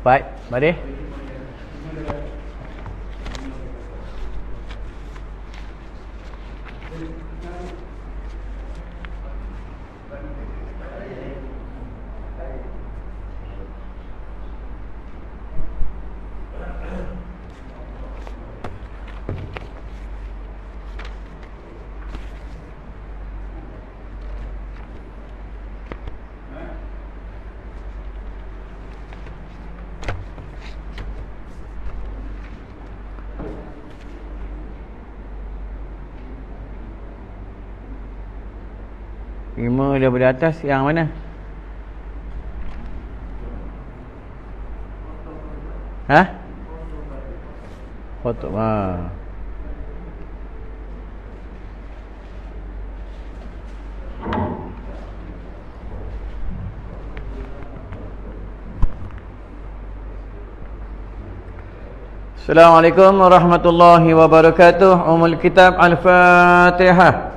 Baik, mari. Lima daripada atas, yang mana? Hah? Foto. Assalamualaikum warahmatullahi wabarakatuh. Ummul Kitab Al-Fatihah.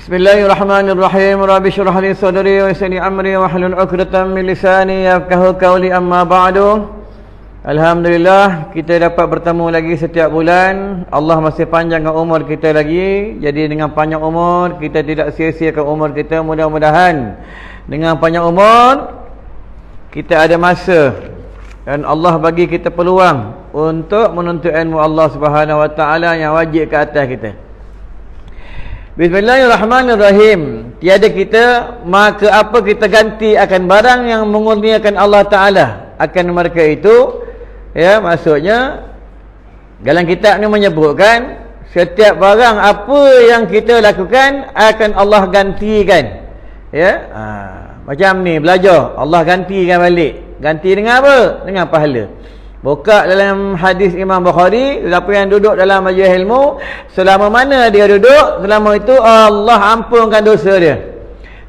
Bismillahirrahmanirrahim. Rabbi shrah li sadri wa yassir li amri wahlul 'uqdatam min lisani yafqahu qawli, amma ba'du. Alhamdulillah, kita dapat bertemu lagi setiap bulan. Allah masih panjangkan umur kita lagi. Jadi dengan panjang umur, kita tidak sia-siakan umur kita. Mudah-mudahan dengan panjang umur kita ada masa dan Allah bagi kita peluang untuk menuntut ilmu Allah Subhanahu wa taala yang wajib ke atas kita. Bismillahirrahmanirrahim. Tiada kita, maka apa kita ganti akan barang yang mengurniakan Allah Ta'ala akan mereka itu. Ya, maksudnya dalam kitab ni menyebutkan setiap barang apa yang kita lakukan akan Allah gantikan. Ya, macam ni belajar, Allah gantikan balik. Ganti dengan apa? Dengan pahala. Buka dalam hadis Imam Bukhari, siapa yang duduk dalam majlis ilmu, selama mana dia duduk, selama itu Allah ampunkan dosa dia.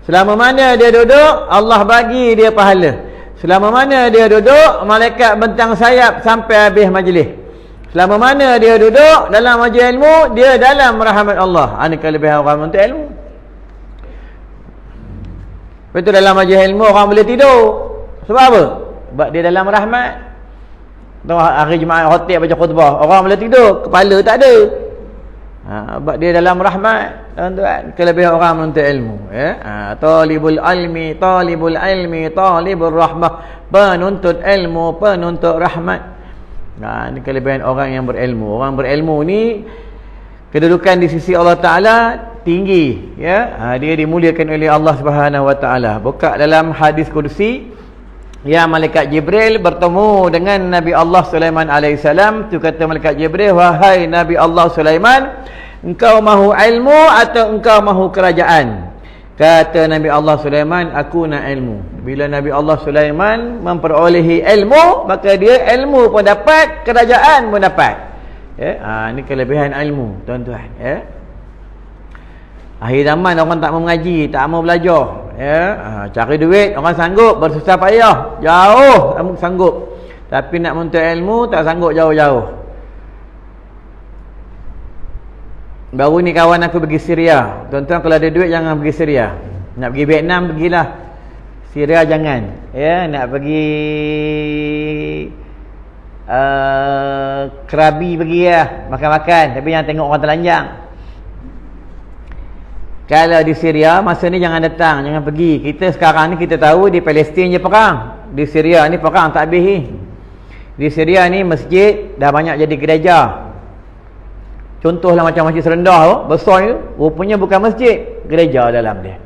Selama mana dia duduk, Allah bagi dia pahala. Selama mana dia duduk, malaikat bentang sayap sampai habis majlis. Selama mana dia duduk dalam majlis ilmu, dia dalam rahmat Allah. Ini kelebihan orang untuk ilmu. Betul, dalam majlis ilmu orang boleh tidur. Sebab apa? Sebab dia dalam rahmat. Hari Jumaat hotel baca khutbah, orang boleh tidur, kepala tak ada. Sebab dia dalam rahmat, tuan-tuan. Kelebihan orang menuntut ilmu, ya. Talibul ilmi, talibul rahmah. Penuntut ilmu, penuntut rahmat. Ini kelebihan orang yang berilmu. Orang berilmu ni kedudukan di sisi Allah Ta'ala tinggi, ya. Dia dimuliakan oleh Allah Subhanahu wa taala. Buka dalam hadis kursi, ya, malaikat Jibril bertemu dengan Nabi Allah Sulaiman alaihissalam. Tu kata malaikat Jibril, wahai Nabi Allah Sulaiman, engkau mahu ilmu atau engkau mahu kerajaan? Kata Nabi Allah Sulaiman, aku nak ilmu. Bila Nabi Allah Sulaiman memperolehi ilmu, maka dia ilmu pun dapat, kerajaan pun dapat. Ya, ini kelebihan ilmu, tuan-tuan. Ya. Akhir zaman orang tak mau mengaji, tak mau belajar. Ya, cari duit orang sanggup, bersusah payah jauh sanggup, tapi nak menuntut ilmu tak sanggup jauh-jauh. Baru ni kawan aku pergi Syria. Tuan-tuan, kalau ada duit jangan pergi Syria. Nak pergi Vietnam pergilah, Syria jangan. Ya, nak pergi Krabi pergi lah, makan-makan, tapi jangan tengok orang telanjang. Kalau di Syria, masa ni jangan datang, jangan pergi. Kita sekarang ni kita tahu di Palestin je perang. Di Syria ni perang tak habis ni. Di Syria ni masjid dah banyak jadi gereja. Contohlah macam masjid Serendah tu, besar tu, rupanya bukan masjid, gereja dalam dia.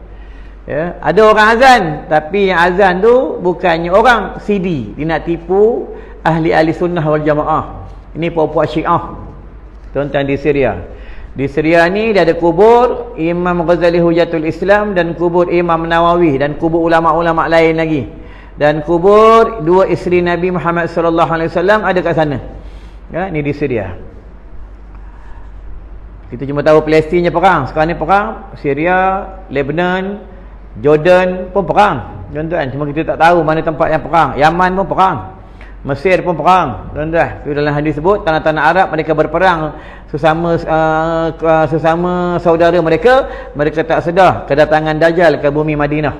Ya, ada orang azan, tapi yang azan tu bukannya orang CD. Dia nak tipu ahli-ahli sunnah wal jamaah. Ini puak-puak Syiah. Tuan-tuan di Syria. Di Syria ni dia ada kubur Imam Ghazali Hujatul Islam dan kubur Imam Nawawi dan kubur ulama-ulama lain lagi. Dan kubur dua isteri Nabi Muhammad sallallahu alaihi wasallam ada kat sana. Ya, ni di Syria. Kita cuma tahu Palestin je perang. Sekarang ni perang Syria, Lebanon, Jordan pun perang. Tuan-tuan, cuma kita tak tahu mana tempat yang perang. Yaman pun perang. Mesir pun perang. Tuan-tuan, itu dalam hadis sebut tanah-tanah Arab mereka berperang sesama saudara mereka tak sedar kedatangan Dajjal ke bumi Madinah.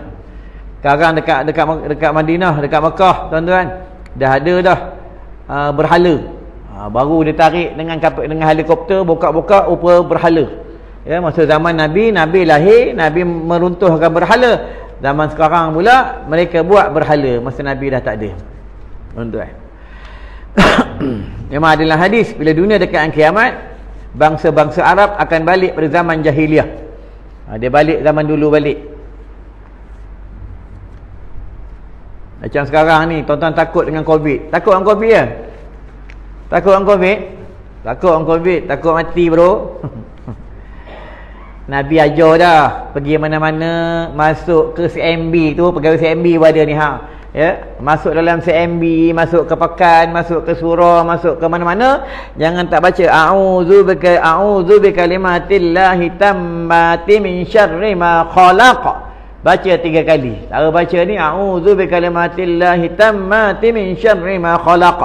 Sekarang dekat Madinah, dekat Mekah, tuan-tuan, dah ada dah berhala. Baru dia tarik dengan helikopter, buka-buka rupa berhala. Ya, masa zaman Nabi lahir, Nabi meruntuhkan berhala. Zaman sekarang pula mereka buat berhala masa Nabi dah tak ada. Tuan-tuan. Memang adalah hadis bila dunia dekat kiamat, bangsa-bangsa Arab akan balik pada zaman jahiliah. Dia balik zaman dulu balik. Macam sekarang ni, tuan-tuan takut dengan COVID. Takut dengan COVID ya? Takut dengan COVID? Takut dengan COVID, takut mati bro. Nabi ajar dah, pergi mana-mana, masuk ke CMB tu, pegawai CMB pun ada ni ya, masuk dalam CMB, masuk ke pekan, masuk ke surau, masuk ke mana-mana, jangan tak baca a'udzu bikalimatillahi tammati min syarri ma khalaq. Baca 3 kali. Cara baca ni a'udzu bikalimatillahi tammati min syarri ma khalaq.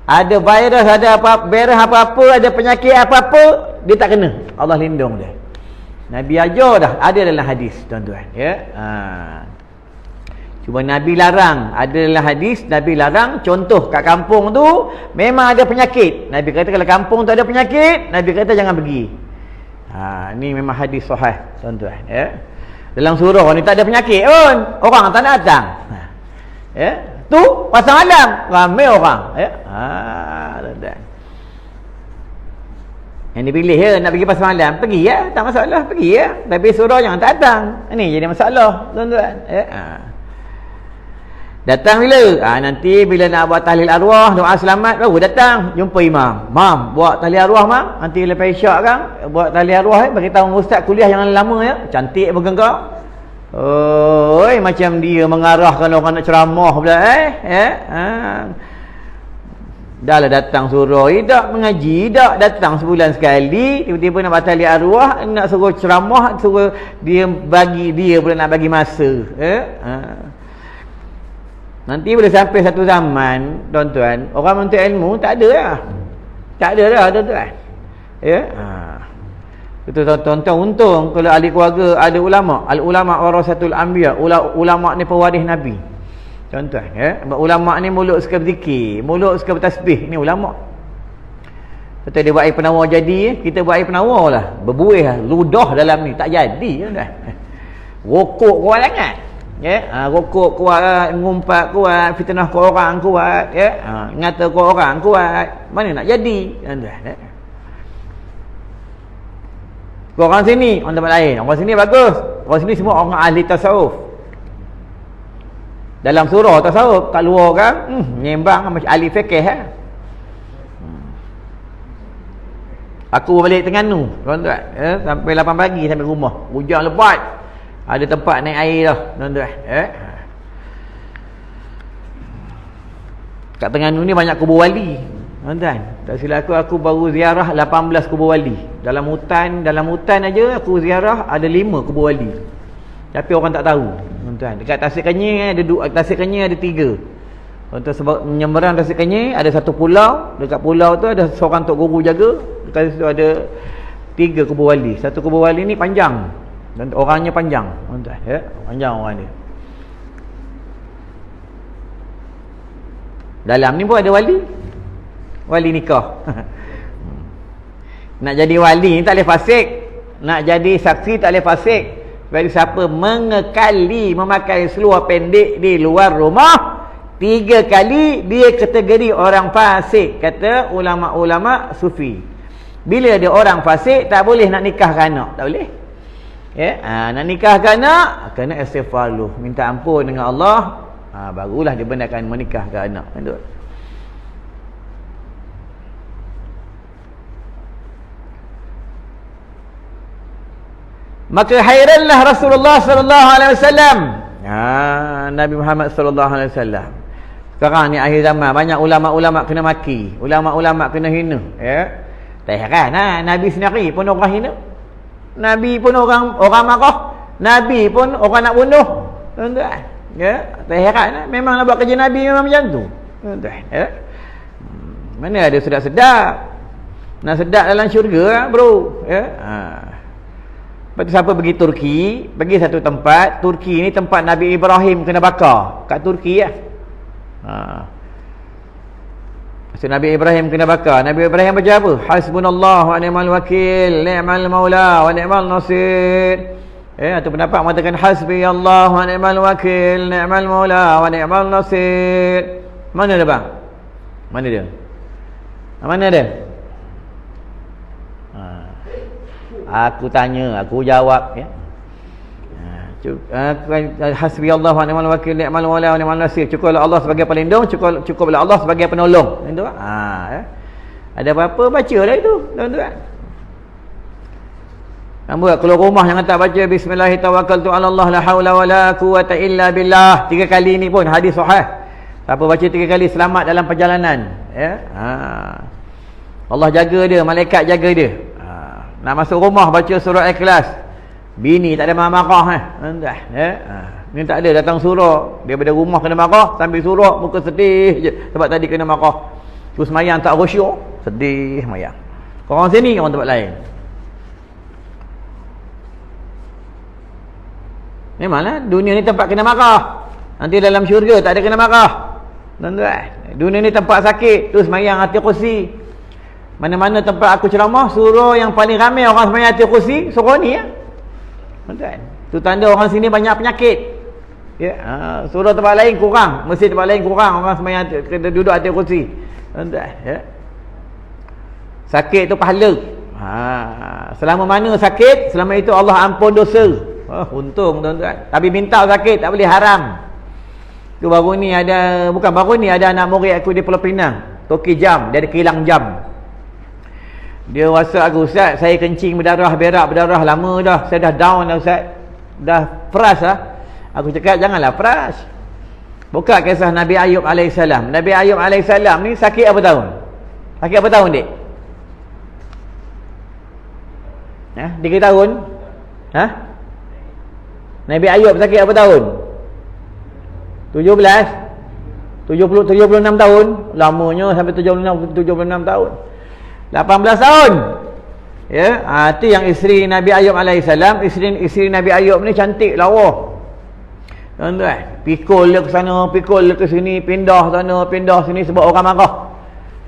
Ada virus, ada apa-apa, ada penyakit apa-apa, dia tak kena. Allah lindung dia. Nabi ajar dah, ada dalam hadis, tuan-tuan, ya. Cuma Nabi larang, ada dalam hadis Nabi larang, contoh kat kampung tu memang ada penyakit. Nabi kata kalau kampung tu ada penyakit, Nabi kata jangan pergi. Ni memang hadis sahih, tuan-tuan, ya. Dalam surau ni tak ada penyakit pun, orang tak nak datang. Ya, tu pasang alam, ramai orang, ya. Tuan-tuan. Yang dipilih ya, nak pergi pasang malam, pergi ya, tak masalah, pergi ya. Tapi surau jangan tak datang. Ini jadi masalah, tuan-tuan, ya. Datang bila? Nanti bila nak buat tahlil arwah, doa selamat baru datang, jumpa imam. Mam, buat tahlil arwah mam. Nanti lepas isyak kan, buat tahlil arwah bagi tahu ustaz kuliah jangan lama ya. Cantik bergenggar. Oi, macam dia mengarahkan orang nak ceramah pula Dah lah datang surau, tak mengaji, tak datang sebulan sekali, tiba-tiba nak batal arwah, nak suruh ceramah, suruh dia pula nak bagi masa. Nanti bila sampai satu zaman, tuan-tuan, orang menuntut ilmu tak ada lah. Tak ada dah, tuan-tuan. Ya. Betul tuan-tuan, untung kalau ahli keluarga ada ulama. Al-ulama warasatul anbiya. Ulama ni pewaris Nabi. Tuan-tuan, ya. Ulama ni mulut suka berzikir, mulut suka bertasbih, ni ulama. Betul dia buat air penawar jadi, kita buat air penawar lah, berbuih lah, ludah dalam ni, tak jadi, tuan-tuan. Rokok kuat sangat. Ya, rokok kuat, ngumpat kuat, fitnah ke orang kuat, ya. Ngata ke orang kuat, mana nak jadi, tuan-tuan, ya. Orang sini, orang tempat lain, orang sini bagus, orang sini semua orang ahli tasawuf. Dalam surau tasawuf, kat luar kan menyembang macam ahli fiqh Aku balik Terengganu, tuan-tuan, ya, sampai 8 pagi sampai rumah. Hujan lebat. Ada tempat naik air dah, tuan-tuan, ya. Kat Terengganu ni banyak kubur wali, tuan-tuan. Tak silap aku baru ziarah 18 kubur wali. Dalam hutan aja aku ziarah ada 5 kubur wali. Tapi orang tak tahu, tuan-tuan. Dekat Tasik Kenyir Tasik Kenyir ada 3. Tuan-tuan, sebab menyeberang Tasik Kenyir ada satu pulau. Dekat pulau tu ada seorang tok guru jaga. Dekat situ ada 3 kubur wali. Satu kubur wali ni panjang. Dan orangnya panjang, tuan-tuan, ya. Panjang orang dia. Dalam ni pun ada wali. Wali nikah. Nak jadi wali ni tak boleh fasik. Nak jadi saksi tak boleh fasik. Bagi siapa mengekali memakai seluar pendek di luar rumah 3 kali, dia kategori orang fasik, kata ulama-ulama sufi. Bila dia orang fasik, tak boleh nak nikahkan anak, tak boleh. Ya, nak nikahkan anak kena istighfar dulu, minta ampun dengan Allah, barulah dia benarkan menikahkan anak. Maka hairanlah Rasulullah sallallahu alaihi wasallam. Nabi Muhammad sallallahu alaihi wasallam. Sekarang ni akhir zaman, banyak ulama-ulama kena maki, ulama-ulama kena hina, ya. Tak heran Nabi sendiri pun orang hina. Nabi pun orang marah. Nabi pun orang nak bunuh. Tuan-tuan. Ya, tak heran memang nak buat kerja Nabi memang macam tu. Tuan-tuan, ya. Mana ada sedap-sedap. Nak sedap dalam syurga, bro. Ya. Lepas tu siapa pergi Turki, pergi satu tempat, Turki ni tempat Nabi Ibrahim kena bakar. Kat Turki lah. So, Nabi Ibrahim kena bakar. Nabi Ibrahim baca apa? Hasbunallah wa ni'mal wakil, ni'mal maula wa ni'mal nasir. Atau pendapat mengatakan hasbi Allah wa ni'mal wakil, ni'mal maula wa ni'mal nasir. Mana dia bang? Mana dia? Mana dia? Aku tanya, aku jawab, ya. Hasbi Allah wa ni'mal wakil, ni'mal maula wa ni'mal nasir. Cukuplah Allah sebagai pelindung, cukuplah Allah sebagai penolong. Itu ya. Ada apa-apa bacalah itu, tuan-tuan. Nampak keluar rumah jangan tak baca bismillahirrahmanirrahim, Allah la haula wala quwata illa billah. 3 kali ni pun hadis sahih. Siapa baca 3 kali selamat dalam perjalanan, ya. Allah jaga dia, malaikat jaga dia. Nak masuk rumah baca surah Ikhlas. Bini tak ada marah-marah, ya. Ni tak ada datang surah, daripada rumah kena marah sambil surah muka sedih je sebab tadi kena marah. Terus semayang tak khusyuk, sedih semayang. Orang sini, orang tempat lain. Memanglah dunia ni tempat kena marah. Nanti dalam syurga tak ada kena marah. Tuan-tuan, dunia ni tempat sakit, terus semayang hati kursi. Mana-mana tempat aku ceramah, surah yang paling ramai orang semayang hati kursi, surah ni, ya. Tuan-tuan, tu tanda orang sini banyak penyakit, ya. Surah tempat lain kurang, masjid tempat lain kurang orang semayang kena duduk hati kursi, tuan-tuan, ya. Sakit tu pahala. Selama mana sakit, selama itu Allah ampun dosa. Untung, tuan-tuan. Tapi minta sakit tak boleh, haram. Tu baru ni ada, bukan baru ni, ada anak murid aku di Pulau Pinang, toki jam, dia ada kilang jam. Dia WhatsApp aku, Ustaz, saya kencing berdarah, berak berdarah lama dah. Saya dah down dah, Ustaz. Dah peras lah. Aku cakap, janganlah peras. Buka kisah Nabi Ayub AS. Nabi Ayub AS ni sakit apa tahun? Sakit apa tahun, dik? 3 tahun? Nabi Ayub sakit apa tahun? 76 tahun. Lamanya sampai 76 tahun. 18 tahun. Ya, itu yang isteri Nabi Ayub alaihissalam. Isteri Nabi Ayub ni cantik lawa. Tuan-tuan, pikul dia ke sana, pikul dia ke sini, pindah sana, pindah sini sebab orang marah.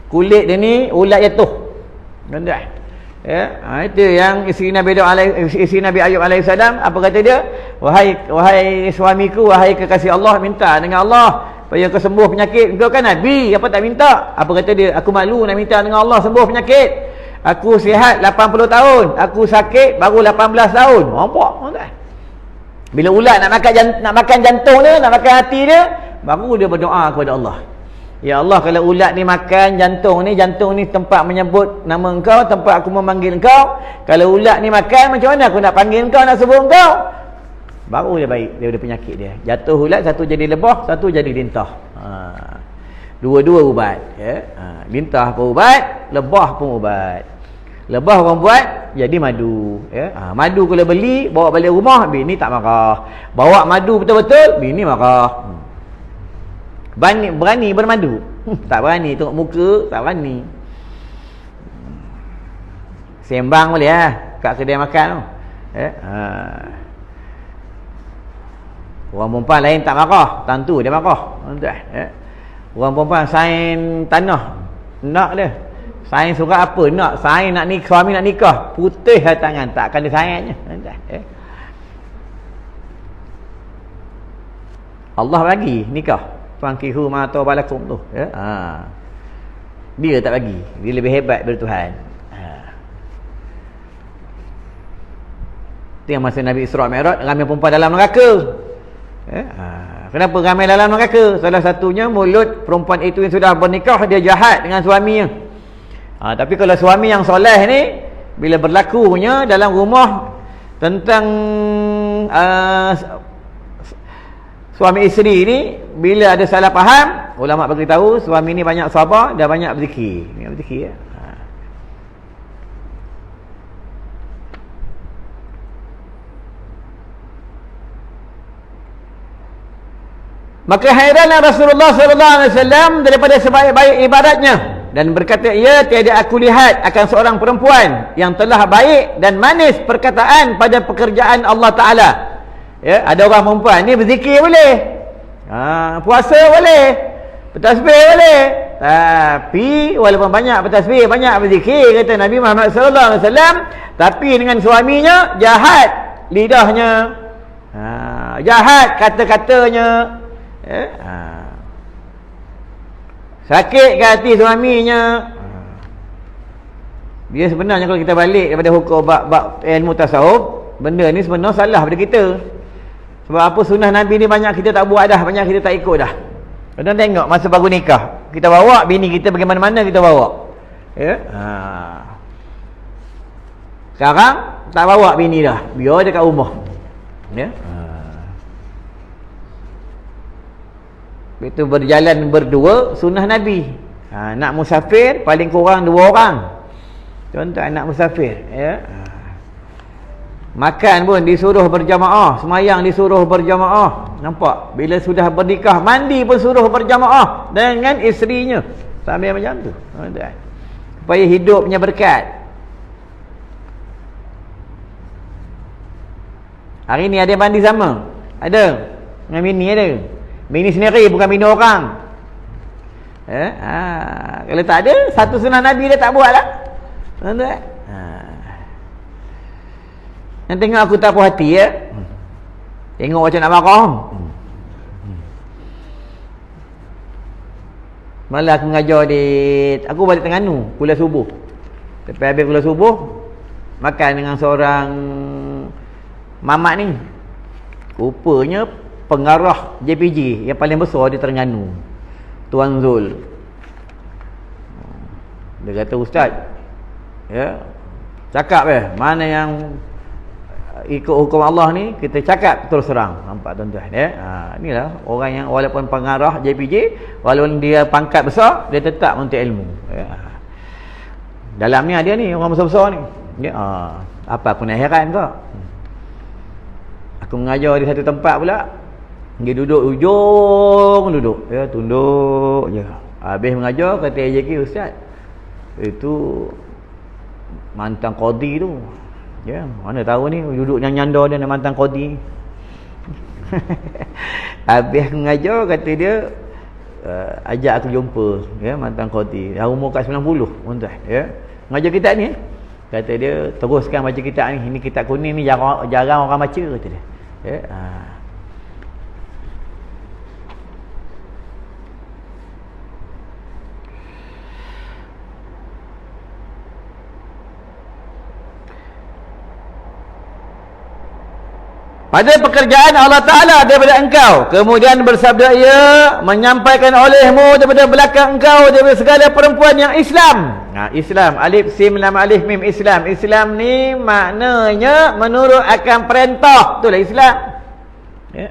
Kulit dia ni ulat jatuh. Tuan-tuan. Ya, itu yang isteri Nabi Ayub alaihissalam. Apa kata dia? Wahai suamiku, wahai kekasih Allah, minta dengan Allah supaya kau sembuh penyakit. Kau kan Nabi, apa tak minta? Apa kata dia? Aku malu nak minta dengan Allah sembuh penyakit. Aku sihat 80 tahun, aku sakit baru 18 tahun. Nampak? Bila ulat nak makan jantung dia, nak makan hati dia, baru dia berdoa kepada Allah. Ya Allah, kalau ulat ni makan jantung ni tempat menyebut nama engkau, tempat aku memanggil engkau. Kalau ulat ni makan, macam mana aku nak panggil engkau, nak sebut engkau? Baru dia baik daripada penyakit dia. Jatuh ulat, satu jadi lebah, satu jadi lintah. Dua-dua ubat, ya. Lintah pun ubat, lebah pun ubat. Lebah orang buat jadi madu, ya. Madu kalau beli bawa balik rumah, bini tak marah. Bawa madu betul-betul, bini marah. Berani bermadu? Tak berani, tengok muka tak berani. Sembang boleh lah kat kedai makan tu, ya. Orang perempuan lain tak marah, tentu dia marah, ya. Orang perempuan sign tanah, nak dia sign surat apa, nak sign, nak nikah, suami nak nikah, putih tangan, takkan dia sign je, ya. Allah bagi nikah, fankihu ma tawbalakum tu, ya. Dia tak bagi, dia lebih hebat daripada Tuhan. Itu yang masa Nabi Isra' Mi'raj, ramai perempuan dalam neraka. Kenapa ramai dalam neraka? Salah satunya mulut perempuan itu yang sudah bernikah, dia jahat dengan suaminya. Tapi kalau suami yang soleh ni, bila berlakunya dalam rumah tentang suami isteri ni, bila ada salah faham, ulama beritahu suami ni banyak sabar dan banyak berzikir. Banyak berzikir ya. Maka hairanlah Rasulullah sallallahu alaihi wasallam daripada sebaik-baik ibadatnya dan berkata, "Ya, tiada aku lihat akan seorang perempuan yang telah baik dan manis perkataan pada pekerjaan Allah Taala." Ya, ada orang perempuan ni berzikir boleh. Puasa boleh. Bertasbih boleh. Tapi walaupun banyak bertasbih, banyak berzikir, kata Nabi Muhammad sallallahu alaihi wasallam, tapi dengan suaminya jahat lidahnya. Jahat kata-katanya. Sakit ke hati suaminya. Dia sebenarnya kalau kita balik daripada hukum bab ilmu tasawuf, benda ni sebenarnya salah pada kita. Sebab apa, sunnah Nabi ni banyak kita tak buat dah, banyak kita tak ikut dah. Kadang tengok masa baru nikah, kita bawa bini kita bagaimana-mana kita bawa. Ya. Sekarang tak bawa bini dah, biar dia kat rumah. Ya. Itu berjalan berdua sunnah Nabi. Nak musafir paling kurang 2 orang. Contoh anak musafir, ya. Makan pun disuruh berjamaah, semayang disuruh berjamaah. Nampak? Bila sudah bernikah, mandi pun suruh berjamaah dengan isterinya. Sambil macam tu. Supaya hidupnya berkat. Hari ni ada mandi sama? Ada. Dengan bini ada. Bini sendiri, bukan bini orang. Kalau tak ada, satu sunnah Nabi dia tak buat lah. Tuan-tuan. Yang tengok aku tak puas hati ya. Tengok macam nak marah. Malah aku mengajar di, aku balik Terengganu kuliah subuh. Lepas habis kuliah subuh, makan dengan seorang mamat ni. Rupanya pengarah JPJ yang paling besar di Terengganu, Tuan Zul. Dia kata, "Ustaz, ya, cakap mana yang ikut hukum Allah ni, kita cakap terus terang." Nampak tuan-tuan ya? Inilah orang yang walaupun pengarah JPJ, walaupun dia pangkat besar, dia tetap untuk ilmu ya. Dalam ni ada ni orang besar-besar ni ya. Apa aku nak heran kau? Aku mengajar di satu tempat pula, dia duduk ujung duduk ya, tunduk je. Habis mengajar kata AJK, "Ustaz, itu mantan qadi tu." Ya, mana tahu ni duduk nyanda dia dengan mantan qadi. Habis mengajar kata dia, ajak aku jumpa ya mantan qadi. Umur kat 90 tuan-tuan ya. Mengajar kitab ni kata dia, teruskan baca kitab ni. Ini kitab kuning ni jarang orang baca kata dia. Ya. Pada pekerjaan Allah Ta'ala daripada engkau, kemudian bersabda ia, menyampaikan olehmu daripada belakang engkau daripada segala perempuan yang Islam. Islam, alif sim lam alif mim, Islam. Islam ni maknanya menurut akan perintah, itulah Islam ya.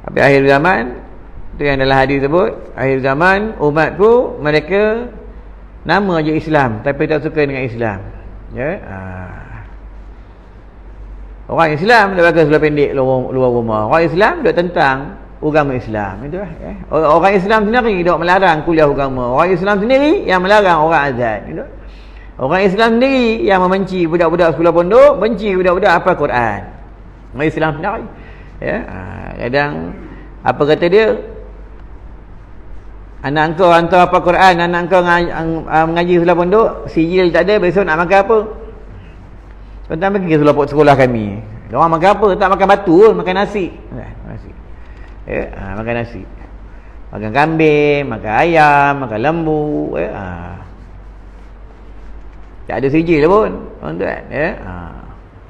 Habis akhir zaman, itu yang dalam hadis sebut, akhir zaman umatku mereka nama je Islam tapi tak suka dengan Islam ya. Orang Islam dia pakai seluar pendek luar rumah. Orang Islam dia tentang agama Islam itu ya. Orang Islam sendiri dia melarang kuliah agama. Orang Islam sendiri yang melarang orang azan itu. Orang Islam sendiri yang membenci budak-budak sekolah pondok, benci budak-budak hafal Quran. Orang Islam sendiri ya. Kadang apa kata dia, anak engkau hantar apa Quran, anak engkau mengaji sekolah pondok, sijil tak ada, besok nak makan apa? Tuan-tuan pergi sekolah kami. Diorang makan apa? Tak makan batu, makan nasi. Nasi. Ya, makan nasi. Makan kambing, makan ayam, makan lembu, ya. Tak ada sijil pun, tuan-tuan, ya.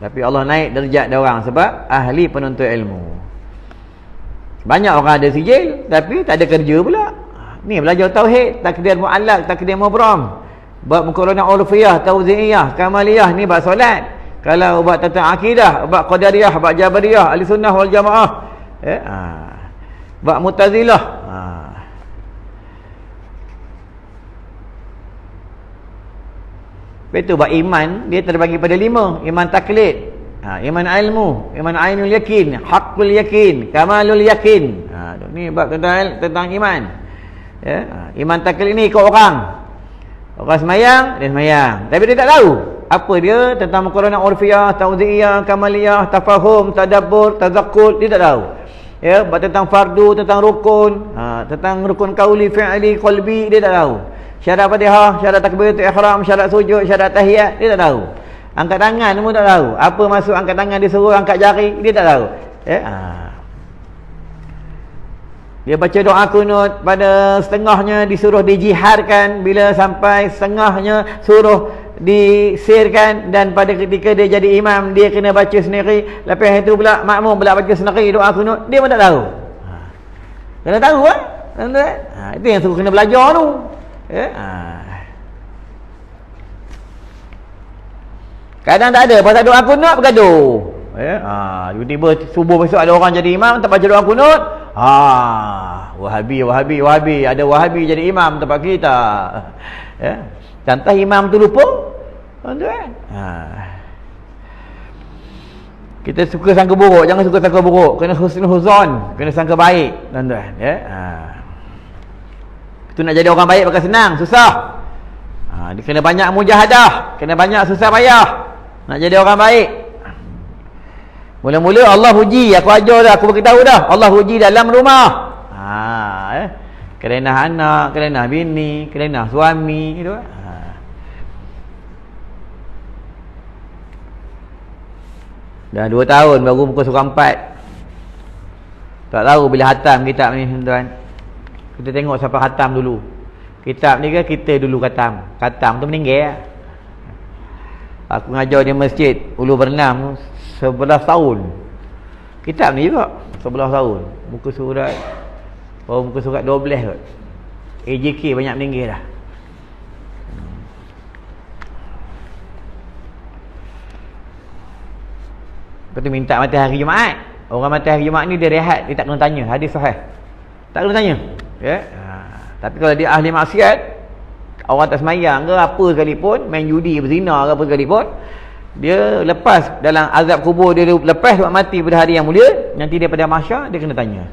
Tapi Allah naik darjat diorang sebab ahli penuntut ilmu. Banyak orang ada sijil tapi tak ada kerja pula. Ni belajar tauhid, takdir mu'allaq, takdir mubram. Bab muqaranah urfiyah, tauzi'iyah, kamaliyah ni bab solat. Kalau bab tentang akidah, bab qadariyah, bab jabariyah, ahli sunnah wal jamaah. Bab mu'tazilah. Betul, bab iman dia terbagi pada 5. Iman taklid, iman ilmu, iman ainul yakin, haqqul yakin, kamalul yakin. Ni bab tentang iman. Iman taklid ni ikut orang. Orang semayang, dia semayang. Tapi dia tak tahu apa dia tentang muqaranah urfiyah, tauzi'iyah, kamaliyah, tafahum, tadabbur, tazakkur, dia tak tahu. Bab tentang fardu, tentang rukun, tentang rukun qauli, fi'li, qalbi, dia tak tahu. Syarat Fatihah, syarat takbiratul ihram, syarat sujud, syarat tahiyat, dia tak tahu. Angkat tangan pun tak tahu. Apa maksud angkat tangan, dia suruh angkat jari, dia tak tahu. Dia baca doa kunut pada setengahnya disuruh dijiharkan, bila sampai setengahnya suruh disirkan, dan pada ketika dia jadi imam dia kena baca sendiri. Lepas itu pula makmum pula baca sendiri doa kunut, dia pun tak tahu. Kena tahu itu yang suruh kena belajar tu. Kadang tak ada pasal doa kunut bergaduh. Tiba-tiba subuh besok ada orang jadi imam tak baca doa kunut. Wahabi ada wahabi jadi imam tempat kita. Contoh imam tu lupa, tuan-tuan. Kita suka sangka buruk, jangan suka sangka buruk. Kena husnuzon, kena sangka baik, tuan-tuan. Itu nak jadi orang baik bukan senang, susah. Dia kena banyak mujahadah, kena banyak susah payah nak jadi orang baik. Mula-mula Allah uji, aku ajar dah, aku beritahu dah. Allah uji dalam rumah. Kerenah anak, kerenah bini, kerenah suami gitu. Dah 2 tahun baru muka surah 4. Tak tahu bila khatam kitab ni, tuan-tuan. Kita tengok siapa khatam dulu. Kitab ni ke kita dulu khatam. Khatam tu meninggal. Aku ngajar di masjid Ulu Bernam 11 tahun. Kitab ni juga 11 tahun. Muka surat muka surat 12 kot. AJK banyak meninggal dah. Lepas tu minta mati hari Jumaat. Orang mati hari Jumaat ni dia rehat, dia tak kena tanya hadis sahih. Tak kena tanya. Tapi kalau dia ahli maksiat, orang tak semayang ke apa sekalipun, main judi, berzina ke apa sekalipun, dia lepas dalam azab kubur, dia lepas buat mati pada hari yang mulia, nanti dia pada mahsyar dia kena tanya.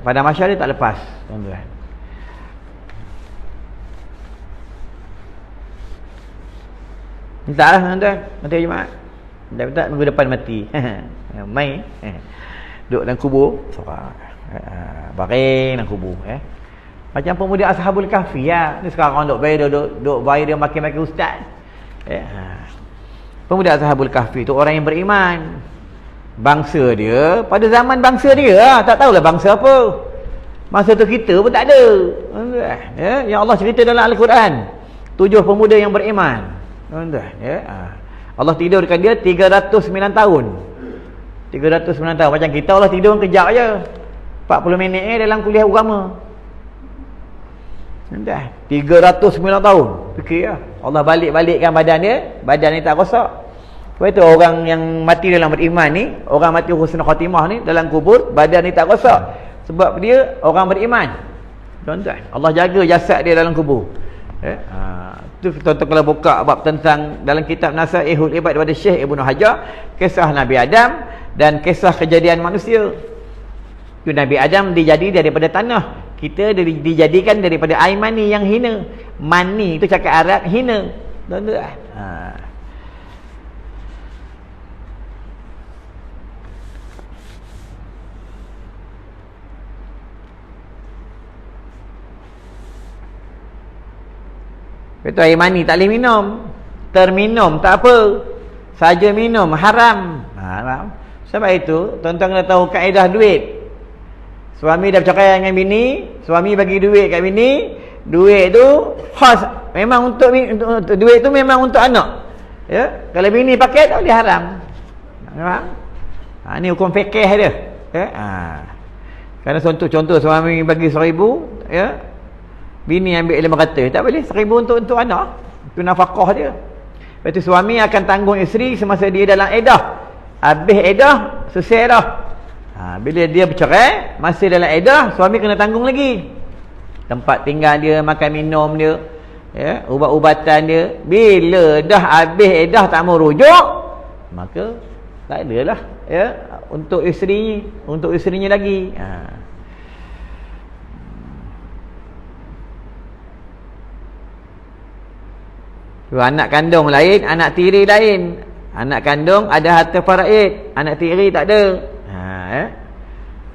Pada mahsyar dia tak lepas, tuan-tuan. Minta lah, tuan-tuan, mati hari Jumaat. Tak minggu depan mati. Main duduk dalam kubur, baring dalam kubur. Macam pemuda Ashabul Kahfi ya. Ni sekarang duk bayar dia makin-makin ustaz. Pemuda Ashabul Kahfi tu orang yang beriman. Bangsa dia pada zaman bangsa dia tak tahulah bangsa apa. Masa tu kita pun tak ada. Yang Allah cerita dalam Al-Quran 7 pemuda yang beriman. Allah tidurkan dia 309 tahun. 309 tahun. Macam kita Allah tidur kejap je. 40 minit dalam kuliah agama. 309 tahun. Fikir lah. Allah balik-balikkan badan dia tak rosak. Sebab itu orang yang mati dalam beriman ni, orang mati husnul khatimah ni dalam kubur, badan ni tak rosak. Sebab dia orang beriman. Tuan-tuan, Allah jaga jasad dia dalam kubur. Tu tuan-tuan kalau buka bab tentang dalam kitab Nasaihul Ibad daripada Syekh Ibnu Hajar, kisah Nabi Adam dan kisah kejadian manusia. Tu Nabi Adam dijadi daripada tanah, kita dijadikan daripada air mani yang hina. Mani itu cakap Arab hina. Tuan-tuan. Betul, air mani tak boleh minum. Terminum tak apa. Saja minum haram. Sebab itu tuan-tuan kena tahu kaedah duit. Suami dah bercakap dengan bini, suami bagi duit kat bini, duit tu khas memang untuk duit tu memang untuk anak. Ya, kalau bini pakai tak boleh haram. Faham? Ni hukum fikih dia. Kerana contoh suami bagi 1,000, ya. Bini ambil 500, tak boleh. 1,000 untuk anak. Itu nafkah dia. Lepas tu suami akan tanggung isteri semasa dia dalam iddah. Habis iddah, selesai dah. Bila dia bercerai, masih dalam iddah, suami kena tanggung lagi. Tempat tinggal dia, makan minum dia, ya, ubat-ubatan dia. Bila dah habis iddah tak mau rujuk, maka tak adalah, ya, untuk isterinya lagi. Anak kandung lain, anak tiri lain. Anak kandung ada harta faraid, anak tiri tak ada.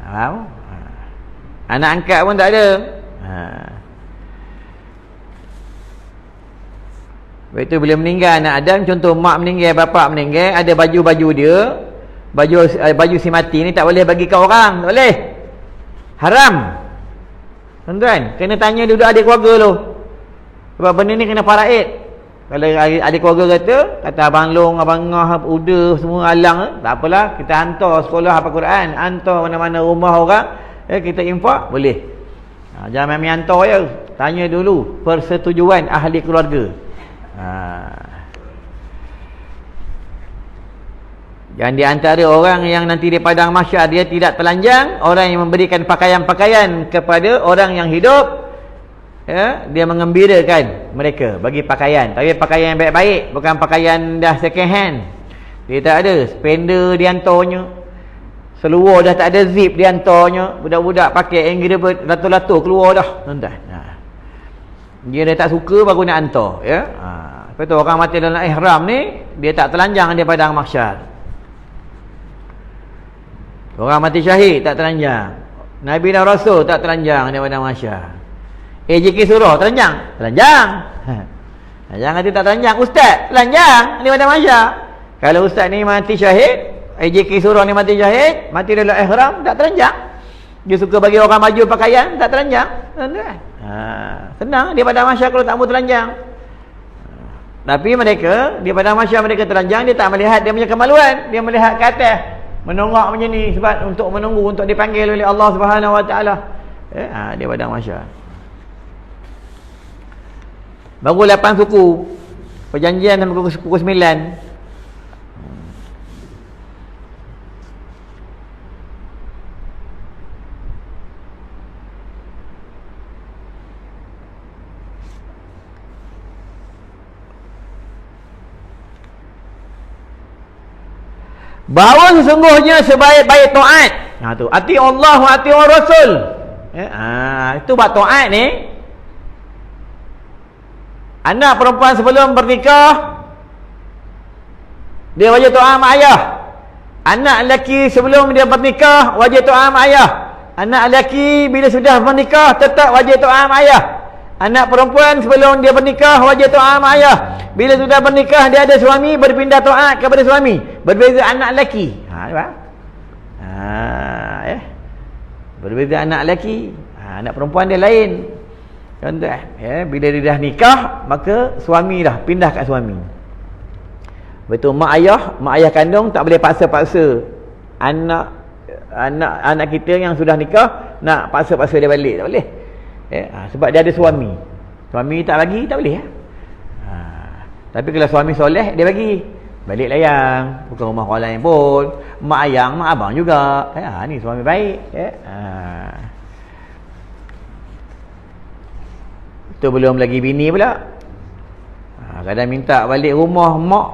Faham? Anak angkat pun tak ada. Lepas tu bila meninggal anak Adam, contoh mak meninggal, bapak meninggal, ada baju-baju dia, baju si mati ni tak boleh bagi ke orang, tak boleh. Haram. Tuan-tuan, kena tanya duduk adik keluarga tu. Sebab benda ni kena faraid. Kalau adik keluarga kata abang long, abang ngah, uda semua alang, tak apalah, kita hantar sekolah apa Quran, hantar mana-mana rumah orang, kita infak, boleh. Jangan main hantar je. Tanya dulu persetujuan ahli keluarga. Dan di antara orang yang nanti di padang mahsyar dia tidak telanjang, orang yang memberikan pakaian-pakaian kepada orang yang hidup, ya, dia mengembirakan mereka bagi pakaian, tapi pakaian yang baik-baik, bukan pakaian dah second hand. Dia tak ada spender diantarnya, seluar dah tak ada zip diantarnya, budak-budak pakai angry bird lato-lato keluar dah, tuan-tuan. Dia dah tak suka baru nak hantar, ya. Lepas tu orang mati dalam ihram ni, dia tak telanjang di padang mahsyar. Orang mati syahid tak telanjang, Nabi dan Rasul tak telanjang di padang mahsyar. AJK Surah telanjang? Telanjang. Jangan kata tak telanjang. Ustaz telanjang ni pada mahsyar. Kalau ustaz ni mati syahid, AJK Surah ni mati syahid, mati dalam ihram, tak telanjang. Dia suka bagi orang maju pakaian, tak telanjang. Senang dia pada mahsyar kalau tak mau telanjang. Tapi mereka di pada mahsyar mereka telanjang, dia tak melihat dia punya kemaluan, dia melihat ke atas, menongak macam ni sebab untuk menunggu untuk dipanggil oleh Allah Subhanahu Wa Taala. Dia pada mahsyar. Baru 8 suku. Perjanjian sampai pukul 9. Bahawa sesungguhnya sebaik-baik taat. Tu, ati Allah wa ati Rasul. Itu bab taat ni. Anak perempuan sebelum bernikah, dia wajib taat mak ayah. Anak lelaki sebelum dia bernikah, wajib taat mak ayah. Anak lelaki bila sudah bernikah, tetap wajib taat mak ayah. Anak perempuan sebelum dia bernikah, wajib taat mak ayah. Bila sudah bernikah, dia ada suami, berpindah taat kepada suami. Berbeza anak lelaki. Berbeza anak lelaki. Anak perempuan dia lain. Contoh, ya, bila dia dah nikah, maka suami dah pindah kat suami. Betul, mak ayah kandung tak boleh paksa-paksa anak kita yang sudah nikah nak paksa-paksa dia balik, tak boleh. Sebab dia ada suami. Suami tak bagi, tak boleh. Tapi kalau suami soleh, dia bagi. Balik layang, bukan rumah orang lain pun. Mak ayang, mak abang juga. Ni suami baik. Itu belum lagi bini pula. Kadang minta balik rumah mak.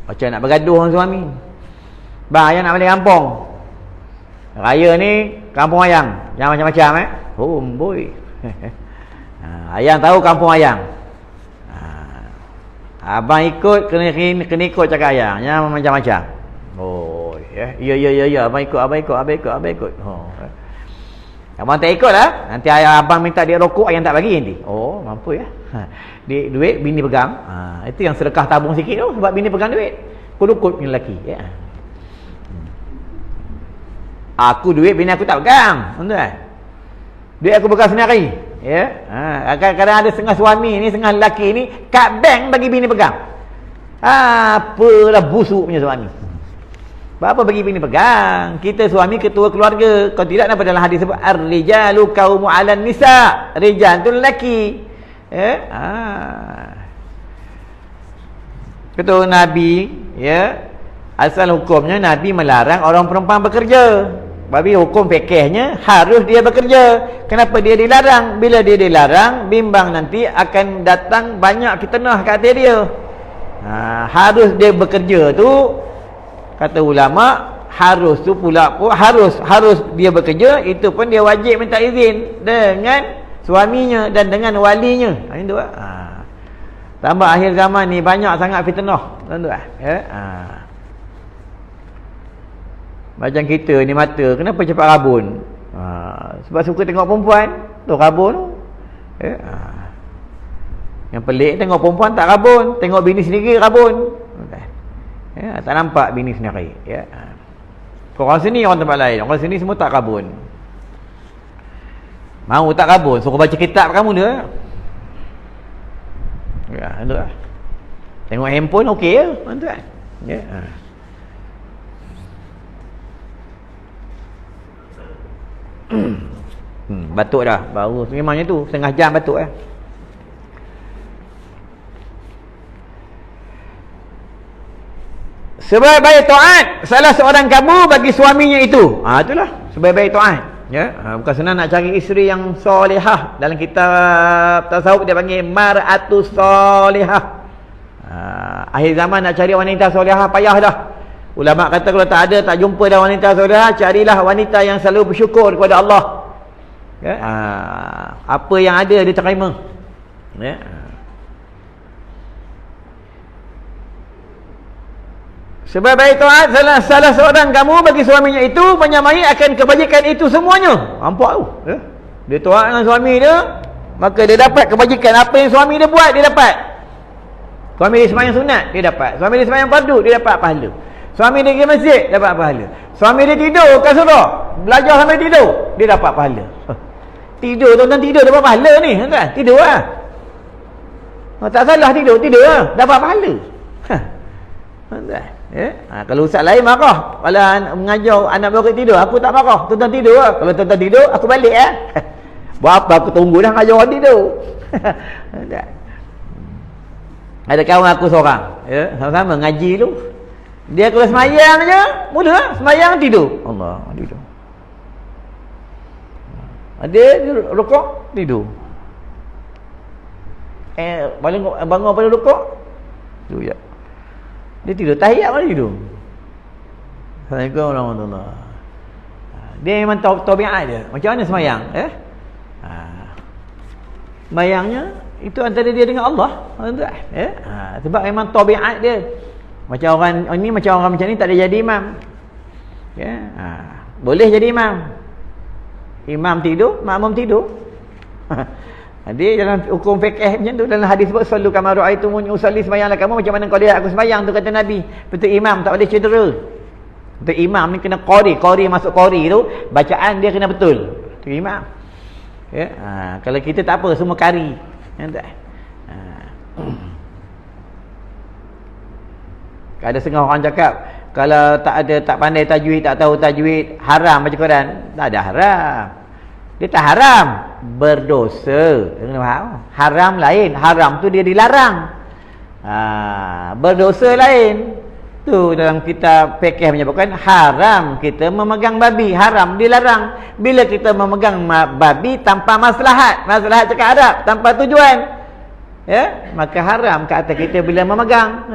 Macam nak bergaduh dengan suami. Bang, ayang nak balik kampung. Raya ni kampung ayang. Yang macam-macam boy. Ayang tahu kampung ayang. Abang ikut kena ikut cakap ayang. Yang macam-macam. Ya. Abang ikut. Abang tak ikut lah. Nanti abang minta dia rokok, ayang tak bagi nanti. Mampu ya. Duit bini pegang. Itu yang sedekah tabung sikit tu, sebab bini pegang duit. Kulukut punya lelaki. Aku duit, bini aku tak pegang. Duit aku pegang sendiri. Kadang-kadang ada setengah suami ni, setengah lelaki ni kat bank bagi bini pegang. Apalah busuk punya suami. Apa bagi bini pegang? Kita suami ketua keluarga. Kalau tidak, apa dalam hadis sebut ar-rijalu qaumu 'alan nisa. Rijal tu lelaki. Kata Nabi, ya, asal hukumnya Nabi melarang orang perempuan bekerja. Tapi hukum fikihnya harus dia bekerja. Kenapa dia dilarang? Bila dia dilarang, bimbang nanti akan datang banyak fitnah kat atas dia. Harus dia bekerja tu, kata ulama, harus tu pula pun harus dia bekerja, itu pun dia wajib minta izin dengan suaminya dan dengan walinya. Itu tambah akhir zaman ni banyak sangat fitnah, tuan-tuan. Macam kita ni mata, kenapa cepat rabun? Sebab suka tengok perempuan tu rabun. Yang pelik, tengok perempuan tak rabun, tengok bini sendiri rabun. Tak nampak bini sendiri. Orang sini, orang tempat lain, orang sini semua tak rabun. Mau tak rabun, suruh baca kitab kamu dia. Itu lah. Tengok handphone okey je, tuan-tuan. Batuk dah. Baru memangnya tu setengah jam batuk Sebaik-baik taat salah seorang kamu bagi suaminya itu. Itulah sebaik-baik taat. Bukan senang nak cari isteri yang solehah. Dalam kitab tasawuf dia panggil mar'atus solehah. Akhir zaman nak cari wanita solehah payah dah. Ulama kata kalau tak ada, tak jumpa dah wanita solehah, carilah wanita yang selalu bersyukur kepada Allah. Apa yang ada dia terima. Sebab baik taat salah seorang kamu bagi suaminya itu menyamai akan kebajikan itu semuanya. Nampak tu? Dia taat dengan suami dia, maka dia dapat kebajikan. Apa yang suami dia buat, dia dapat. Suami dia sembahyang sunat, dia dapat. Suami dia sembahyang fardu, dia dapat pahala. Suami dia pergi masjid, dapat pahala. Suami dia tidur kat surau, belajar sampai tidur, dia dapat pahala. Tidur, tuan-tuan, tidur dapat pahala ni, tuan-tuan. Tidur lah. Tak salah tidur lah, dapat pahala. Tuan-tuan. Kalau ustaz lain marah, kalau mengajar anak murid tidur, aku tak marah. Tuan-tuan tidur lah. Kalau tuan-tuan tidur, aku balik Buat apa aku tunggu dah mengajar orang tidur. Ada kawan aku seorang, sama-sama ngaji tu. Dia kalau semayang je, mula semayang tidur. Allah, tidur. Dia rukuk, tidur. Bangun pada rukuk, tidur je. Dia tidur, tahiyat mana tidur. Assalamualaikum warahmatullahi wabarakatuh. Dia memang tabiat dia. Macam mana semayang? Semayangnya itu antara dia dengan Allah. Sebab memang tabiat dia. Macam orang ni, macam orang macam ni tak ada jadi imam. Boleh jadi imam. Imam tidur, makmum tidur. Dia dalam hukum fikih macam tu, dalam hadis sebut sallu kama ra'aitumuni usalli, sembahyanglah kamu macam mana kau lihat aku sembahyang tu, kata Nabi. Betul imam tak boleh cedera. Betul imam ni kena qari masuk qari tu, bacaan dia kena betul. Tu imam. Kalau kita tak apa, semua kari. Ada setengah orang cakap kalau tak pandai tajwid, tak tahu tajwid, haram baca Quran. Tak ada haram. Dia tak haram, berdosa. Haram lain, haram tu dia dilarang. Berdosa lain. Tu dalam kitab fikih menyebutkan haram kita memegang babi, haram dilarang. Bila kita memegang babi tanpa maslahat cakap Arab, tanpa tujuan, maka haram ke atas kita bila memegang.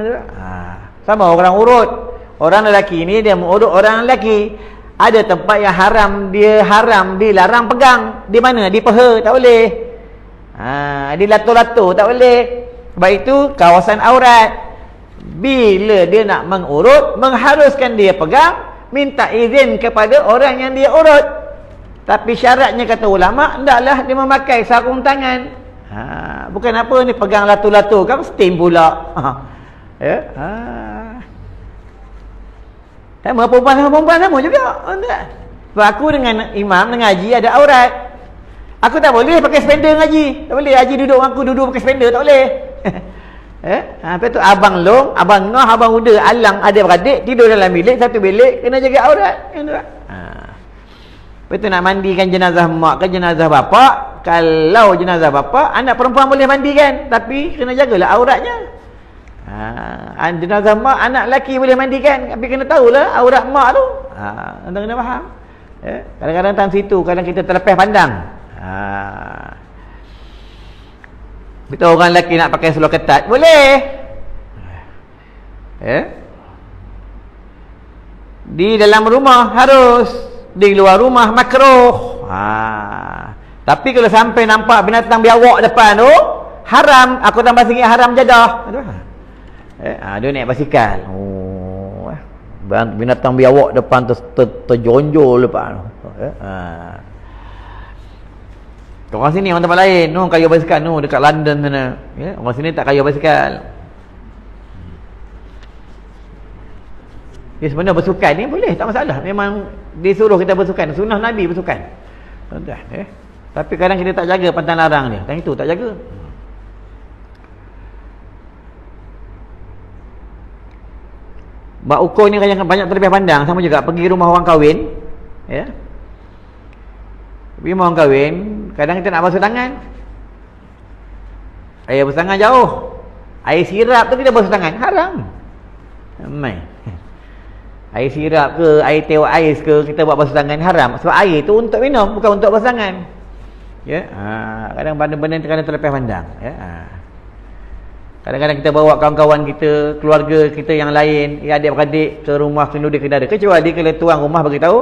Sama orang urut. Orang lelaki ni dia mengurut orang lelaki. Ada tempat yang haram dilarang pegang. Di mana? Di peha tak boleh. Di lato-lato tak boleh. Sebab itu kawasan aurat. Bila dia nak mengurut, mengharuskan dia pegang, minta izin kepada orang yang dia urut. Tapi syaratnya kata ulama, hendaklah dia memakai sarung tangan. Bukan apa ni pegang lato-lato kan steam pula. Sama perempuan sama juga. Sebab aku dengan imam ngaji ada aurat. Aku tak boleh pakai spender ngaji. Tak boleh haji duduk, aku duduk pakai spender, tak boleh. Lepas tu abang long, abang ngah, abang uda, alang, adik-beradik tidur dalam bilik, satu bilik, kena jaga aurat. Lepas tu nak mandikan jenazah mak ke jenazah bapak, kalau jenazah bapak, anak perempuan boleh mandikan, tapi kena jagalah auratnya. Jenazah mak, anak lelaki boleh mandikan, tapi kena tahulah aurat mak tu. Anda kena faham. Kadang-kadang tang situ, kadang kita terlepas pandang. Kita orang lelaki nak pakai seluar ketat, boleh. Di dalam rumah harus, di luar rumah makruh. Tapi kalau sampai nampak binatang biawak depan tu, haram. Aku tambah sikit haram jadah. Dia naik basikal. Binatang biawak depan terjonjol depan. Orang sini, orang tempat lain, kayu basikal dekat London sana. Orang sini tak kayu basikal. Sebenarnya bersukan ni boleh, tak masalah. Memang disuruh kita bersukan, sunnah Nabi bersukan. Tapi kadang kita tak jaga pantang larang dia. Yang itu tak jaga. Bak ukur ni yang banyak terlebih pandang. Sama juga pergi rumah orang kahwin, pergi rumah orang kahwin, kadang kita nak basuh tangan, air basuh tangan jauh, air sirap tu kita basuh tangan, haram. Air sirap ke, air teh ais ke, kita buat basuh tangan, haram. Sebab air tu untuk minum, bukan untuk basuh tangan. Kadang benda-benda kadang terlepas pandang. Kadang-kadang kita bawa kawan-kawan kita, keluarga kita yang lain, adik-beradik ke rumah kenduri kedara, kecuali kalau tuan rumah beritahu,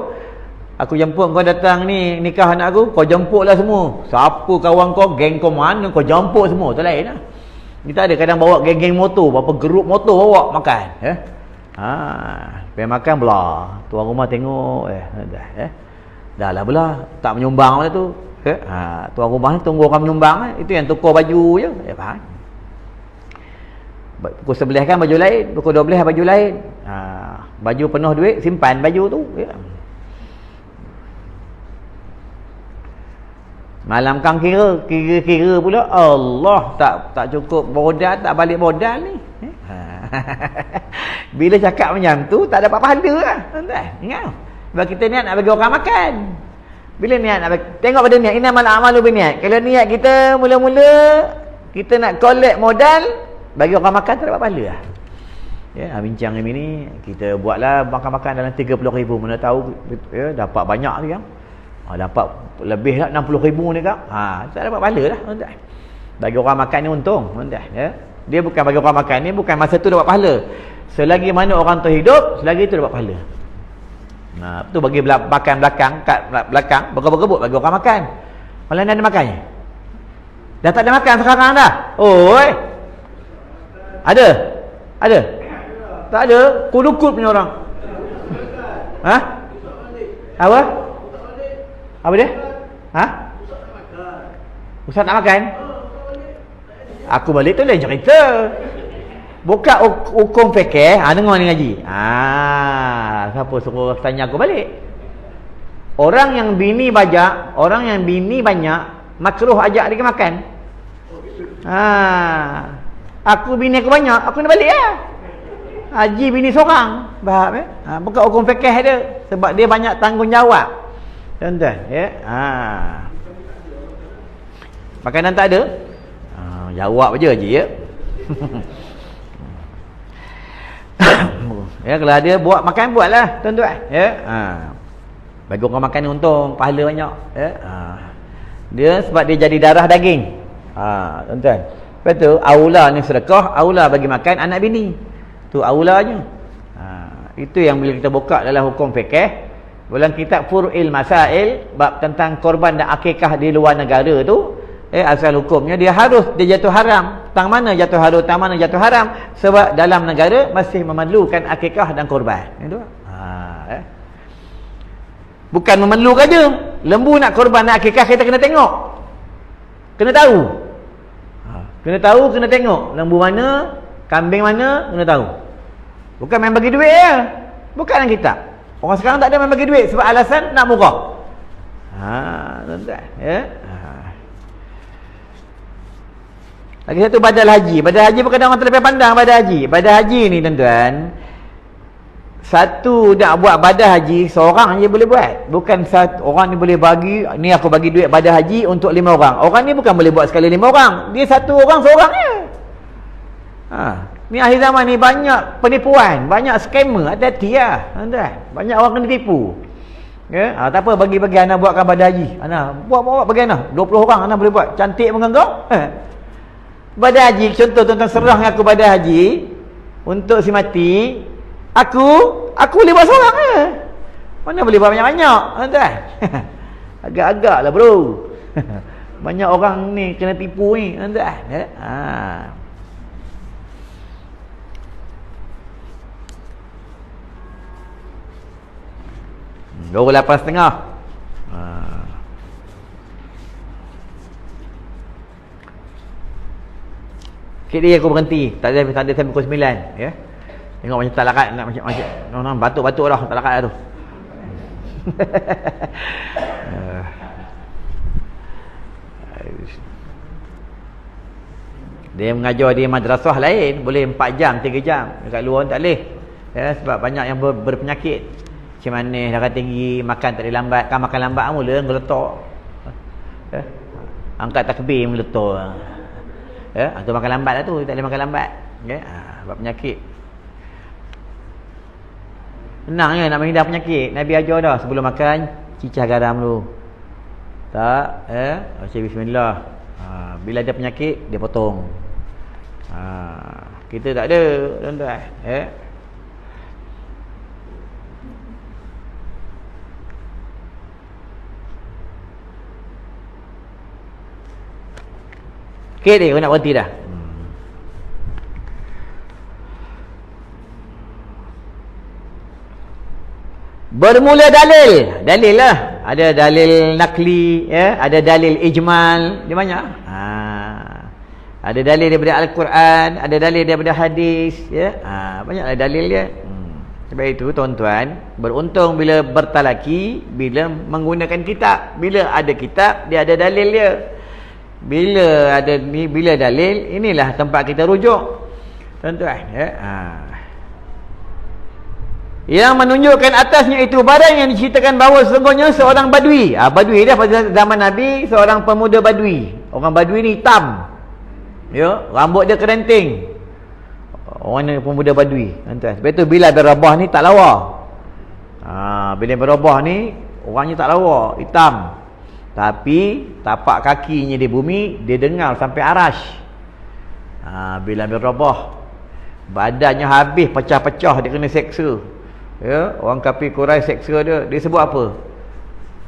aku jemput kau datang ni nikah anak aku, kau jemputlah semua. Siapa kawan kau, geng kau mana, kau jemput semua. Tu lain lah. Kita ada kadang bawa geng-geng motor, berapa grup motor bawa makan. Pergi makan belah. Tuan rumah tengok, dah lah belah, tak menyumbang mana tu. Tuan rumah ni tunggu orang menyumbang. Itu yang tukar baju je. Faham? Pukul 11 kan baju lain, pukul 12 baju lain. Baju penuh duit, simpan baju tu. Malam kan kira pula, Allah, tak cukup modal, tak balik modal ni. Bila cakap macam tu, tak dapat pahala lah. Ingat, sebab kita niat nak bagi orang makan. Bila niat nak bagi, tengok pada niat, innamal a'malu binniat. Kalau niat kita mula-mula kita nak collect modal bagi orang makan, tak dapat pahala lah. Bincang ni kita buatlah makan-makan dalam 30,000, mana tahu dapat banyak tu kan. Dapat lebih lah 60,000 ni kan. Tak dapat pahala lah. Bagi orang makan ni untung. Dia bukan bagi orang makan ni, bukan masa tu dapat pahala. Selagi mana orang tu hidup, selagi tu dapat pahala. Tu bagi belakang, kat belakang, berkebut-kebut bagi orang makan. Malah ada makannya. Dah tak ada makan sekarang dah. Oi. Ada? Tak ada. Kulukut punya orang. Apa? Apa dia? Ustaz nak makan? Aku balik tu lain cerita. Buka hukum fikih, dengar ni ngaji. Siapa suruh tanya aku balik? Orang yang bini banyak, makruh ajak dia makan. Aku bini aku banyak, aku nak balik lah. Haji bini seorang. Faham buka hukum fikih dia, sebab dia banyak tanggungjawab. Tuan-tuan, makanan tak ada? Jawab je Haji, kalau ada buat makan, buatlah tuan-tuan. Bagi orang makan ni untung, pahala banyak. Dia sebab dia jadi darah daging. Tuan-tuan. Lepas tu aula ni sedekah, aula bagi makan anak bini. Tu aulanya. Itu yang bila kita buka dalam hukum fikih, dalam kitab Fur'il Masail, bab tentang korban dan akikah di luar negara tu, asal hukumnya dia jatuh haram. Tang mana jatuh haram, tang mana jatuh haram? Sebab dalam negara masih memerlukan akikah dan korban. Itu. Bukan memerlukan je. Lembu nak korban, nak akikah, kita kena tengok. Kena tahu. Kena tengok. Lembu mana, kambing mana, kena tahu. Bukan main bagi duit je. Bukan dalam kitab. Orang sekarang tak ada main bagi duit sebab alasan nak murah. Tuan-tuan, Lagi satu badal haji. Badal haji bukan orang terlepas pandang badal haji. Badal haji ni tuan-tuan, satu nak buat badal haji seorang je boleh buat. Bukan satu orang ni boleh bagi, ni aku bagi duit badal haji untuk 5 orang. Orang ni bukan boleh buat sekali 5 orang. Dia satu orang seorang je. Ni akhir zaman ni banyak penipuan, banyak scammer, hati-hati lah tuan-tuan. Banyak orang kena tipu. Ya, tak apa, bagi-bagi anak buatkan badal haji. Anak buat bagi anak 20 orang anak boleh buat. Cantik pun kau. Badal haji, contoh tuan-tuan serah aku badal haji untuk si mati. Aku boleh buat seorang ke? Mana boleh buat banyak-banyak tuan-tuan. Agak-agak lah bro. Banyak orang ni kena tipu ni tuan-tuan. 28.5. Sikit dia aku berhenti. Tak ada sampai pukul 9 ya. Tengok macam tak larat nak macam batuk-batuk dah tak larat tu. Dia mengajar di madrasah lain boleh 4 jam 3 jam. Dekat luar tak boleh. Ya, sebab banyak yang berpenyakit. Macam mana darah tinggi, makan tak boleh lambat. Kan makan lambat mula ngeletak. Angkat takbir meletak. Tu makan lambat lah tu, tak boleh makan lambat. Sebab penyakit. Senang je nak menghindar penyakit. Nabi ajar dah sebelum makan cicah garam dulu. Tak, baca bismillah. Bila ada penyakit dia potong. Kita tak ada tuan-tuan. Okey dia, aku nak berhenti dah. Bermula dalil. Dalil lah. Ada dalil nakli, ya, ada dalil ijmal, dia banyak. Ada dalil daripada Al-Quran, ada dalil daripada hadis, ya. Banyaklah dalil dia. Sebab itu tuan-tuan, beruntung bila bertalaki, bila menggunakan kitab. Bila ada kitab, dia ada dalil dia. Bila ada ni, bila dalil, inilah tempat kita rujuk tuan-tuan, ya. Yang menunjukkan atasnya itu barang yang diceritakan bahawa sesungguhnya seorang badui. Badui dia pada zaman Nabi, seorang pemuda badui. Orang badui ni hitam, ya, rambut dia kerenting. Orang ni pemuda badui tuan-tuan. Sebab itu Bilal bin Rabah ni tak lawa. Bilal bin Rabah ni orangnya tak lawa, hitam. Tapi tapak kakinya di bumi dia dengar sampai arash. Bilal bin Rabah badannya habis pecah-pecah, dia kena seksa. Ya, orang kafir Quraisy seksa dia. Dia sebut apa?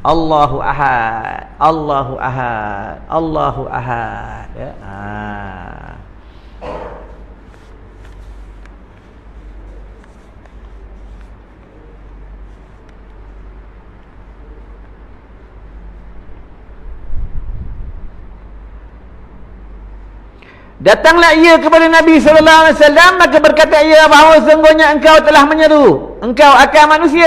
Allahu Ahad, Allahu Ahad, Allahu Ahad, ya. Datanglah ia kepada Nabi SAW, maka berkata ia bahawa sesungguhnya engkau telah menyeru, engkau akan manusia.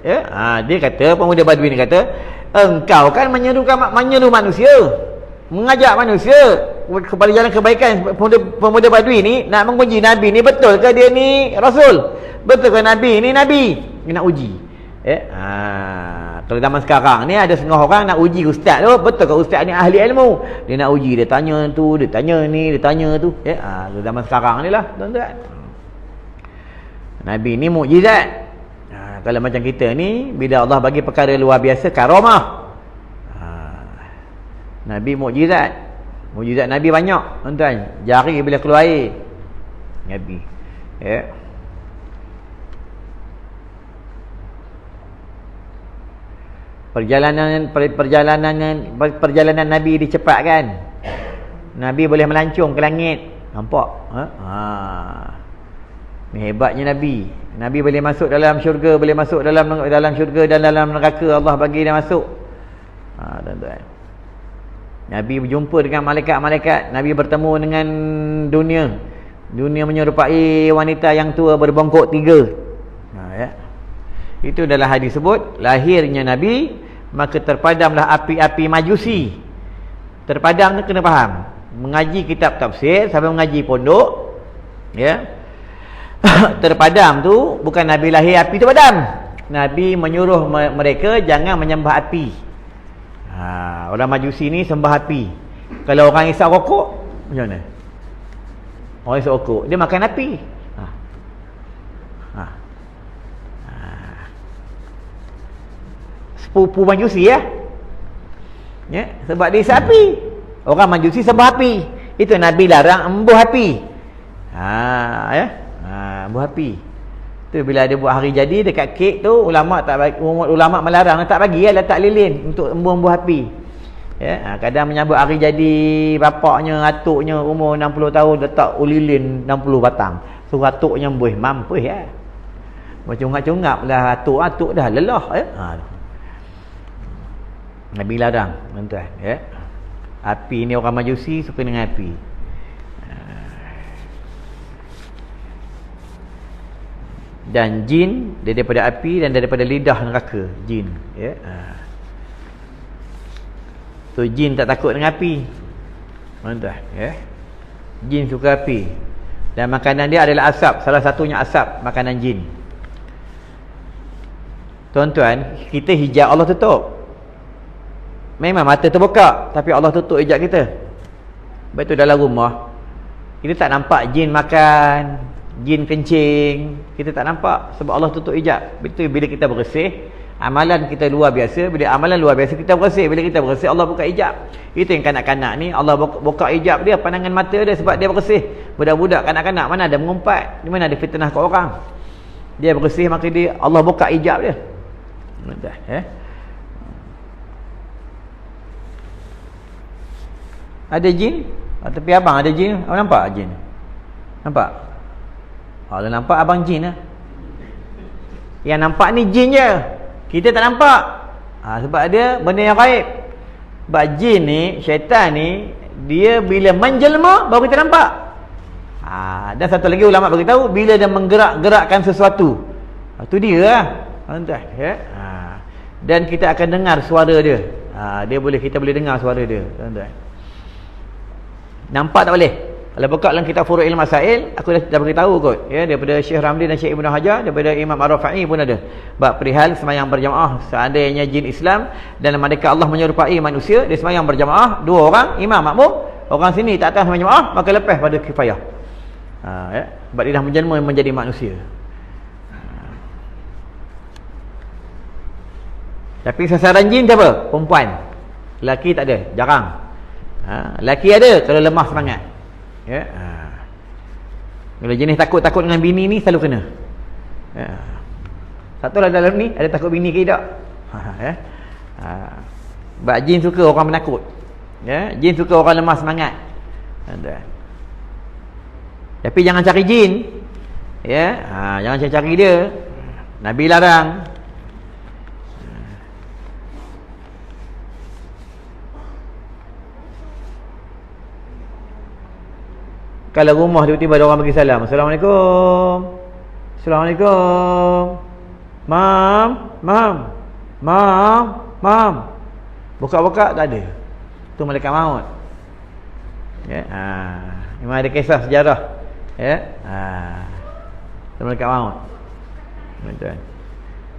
Ya, dia kata, pemuda badui ni kata, engkau kan menyeru manusia, mengajak manusia kepada jalan kebaikan. Pemuda badui ni nak menguji Nabi ni, betul ke dia ni Rasul? Betul ke Nabi ni Nabi? Dia nak uji. Kalau zaman sekarang ni ada setengah orang nak uji ustaz tu, betul ke ustaz ni ahli ilmu? Dia nak uji, dia tanya tu, dia tanya ni, dia tanya tu. Zaman sekarang ni lah tuan-tuan. Nabi ni mukjizat. Kalau macam kita ni, bila Allah bagi perkara luar biasa, karamah. Nabi mukjizat. Mukjizat Nabi banyak tuan-tuan. Jari bila keluar air Nabi, ya. Perjalanan Nabi dicepatkan. Nabi boleh melancong ke langit. Nampak? Ni hebatnya Nabi. Nabi boleh masuk dalam syurga, boleh masuk dalam syurga dan dalam neraka. Allah bagi dia masuk. Tuan-tuan. Nabi berjumpa dengan malaikat-malaikat. Nabi bertemu dengan dunia. Dunia menyerupai wanita yang tua berbongkok 3. Ya. Itu adalah hadis sebut lahirnya Nabi, maka terpadamlah api-api Majusi. Terpadam tu kena faham. mengaji kitab tafsir sampai mengaji pondok, ya. Terpadam tu bukan Nabi lahir api tu padam. Nabi menyuruh mereka jangan menyembah api. Orang Majusi ni sembah api. Kalau orang isap rokok macam mana? Orang isap rokok dia makan api. Sepupu Majusi ya. Ya, sebab dia isap api. Orang Majusi sembah api. Itu Nabi larang embuh api. Ya. Buah api. Tu bila dia buat hari jadi dekat kek tu ulama melarang tak bagi letak lilin untuk embuh api. Ya, kadang menyambut hari jadi bapaknya, atuknya umur 60 tahun letak lilin 60 batang. Suruh atuknya embuh, mampus ya. Macam ngap-ngap lah atuk dah lelah ya. Nabi larang tuan-tuan ya. Api ni orang Majusi suka dengan api. Dan jin daripada api dan daripada lidah neraka jin ya. So jin tak takut dengan api tuan-tuan ya. Jin suka api dan makanan dia adalah asap, salah satunya asap makanan jin. Tuan-tuan, kita hijab Allah tutup. Memang mata terbuka tapi Allah tutup hijab kita. Betul dalam rumah kita tak nampak jin makan, jin kencing, kita tak nampak sebab Allah tutup hijab. Betul bila kita bersih, amalan kita luar biasa. Bila amalan luar biasa kita bersih, bila kita bersih Allah buka hijab. Itu yang kanak-kanak ni Allah buka hijab dia, pandangan mata dia sebab dia bersih. Budak-budak kanak-kanak mana ada mengumpat, di mana ada fitnah ke orang. Dia bersih maka dia Allah buka hijab dia. Mudah Ada jin? Tapi abang ada jin? Abang nampak jin? Nampak? Kalau nampak abang jin lah. Yang nampak ni jin je. Kita tak nampak. Sebab dia benda yang gaib. Sebab jin ni, syaitan ni, dia bila menjelma baru kita nampak. Dan satu lagi ulama beritahu bila dia menggerak-gerakkan sesuatu. Itu dia lah. Ya? Dan kita akan dengar suara dia. Kita boleh dengar suara dia. Nampak tak boleh. Kalau buka dalam kitab Furu'il Masail, aku dah beritahu kot ya, daripada Syekh Ramli dan Syekh Ibnu Hajar, daripada Imam Ar-Rafi'i pun ada bab perihal sembahyang berjamaah. Seandainya jin Islam dan mereka Allah menyerupai manusia, dia sembahyang berjamaah 2 orang imam makmum, orang sini tak tahu sembahyang jamaah, maka lepas pada kifayah. Ya, sebab dia dah menjelma menjadi manusia. Tapi sasaran jin siapa? Perempuan. Lelaki tak ada, jarang. Lelaki ada kalau lemah semangat. Ya. Kalau jenis takut-takut dengan bini ni selalu kena. Ya. Satu lah dalam ni ada takut bini ke tak. Ya. Sebab jin suka orang menakut. Ya, jin suka orang lemah semangat. Tapi jangan cari jin. Ya, jangan cari dia. Nabi larang. Kalau rumah tiba-tiba ada orang bagi salam, Assalamualaikum. Assalamualaikum. Mam. Buka-buka tak ada. Tu malaikat maut. Ya, memang ada kisah sejarah. Ya. Tu malaikat maut. Betul.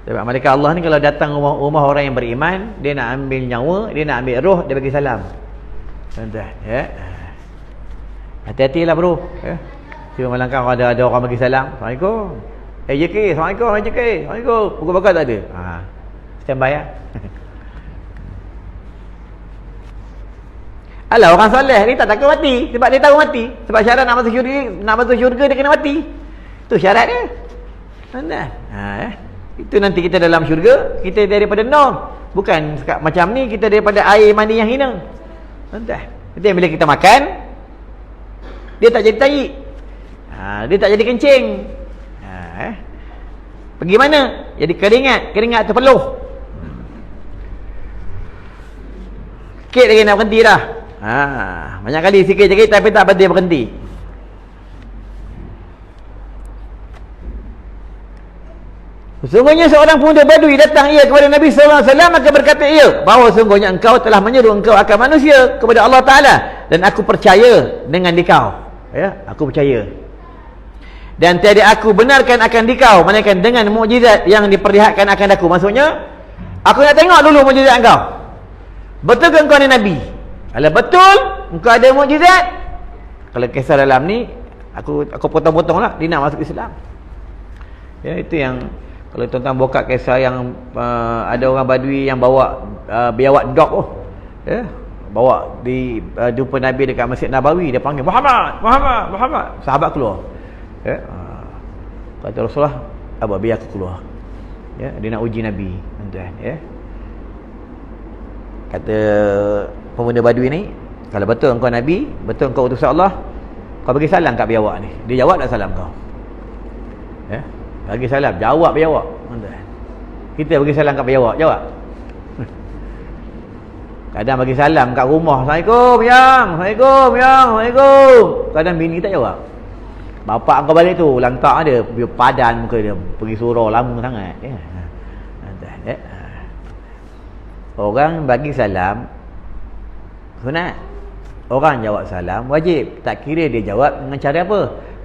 Sebab malaikat Allah ni kalau datang rumah orang yang beriman, dia nak ambil nyawa, dia nak ambil roh, dia bagi salam. Betul. Ya. Hati-hatilah bro ya. Cuma malangkah ada orang bagi salam, Assalamualaikum. JK, Assalamualaikum, JK. Assalamualaikum. Buka-buka tak ada. Standby ya. Alah, orang soleh ni tak takut mati sebab dia tahu mati. Sebab syarat nak masuk syurga dia kena mati. Tu syarat dia. Mana? Itu nanti kita dalam syurga, kita daripada nol. Bukan macam ni kita daripada air mandi yang hina. Entah. Nanti bila kita makan dia tak jadi tahi. Dia tak jadi kencing. Pergi mana? Jadi keringat terpeluh. Sikit lagi nak berhenti dah. Banyak kali sikit-sikit tapi tak berhenti. Sesungguhnya seorang pemuda Badui datang ia kepada Nabi SAW, maka berkata ia bahawa sesungguhnya engkau telah menyeru engkau akan manusia kepada Allah Ta'ala, dan aku percaya dengan dikau. Ya, aku percaya. Dan tiada aku benarkan akan dikau melainkan dengan mukjizat yang diperlihatkan akan aku. Maksudnya, aku nak tengok dulu mukjizat engkau. Betul ke engkau ni Nabi? Kalau betul, engkau ada mukjizat. Kalau kisah dalam ni, aku potong-potong lah, dia nak masuk Islam. Ya, itu yang kalau tuan-tuan buka kisah yang ada orang Badui yang bawa biawak dog ya, bawa jumpa Nabi dekat Masjid Nabawi, dia panggil Muhammad, Muhammad, Muhammad. Sahabat keluar. Ya. Kata Rasulullah, "Abah, biar aku keluar." Ya, dia nak uji Nabi, tuan-tuan, ya. Kata pemuda Badui ni, kalau betul engkau Nabi, betul engkau utusan Allah, kau bagi salam kat biawak ni. Dia jawab tak salam kau? Ya. Bagi salam, jawab biawak. Kita bagi salam kat biawak, jawab. Kadang bagi salam kat rumah, Assalamualaikum yang, Assalamualaikum yang, Assalamualaikum. Kadang bini tak jawab. Bapak kau balik tu, lantak ada, padan muka dia, pergi surau lama sangat. Ya. Orang bagi salam sunat. Orang jawab salam wajib. Tak kira dia jawab dengan cara apa.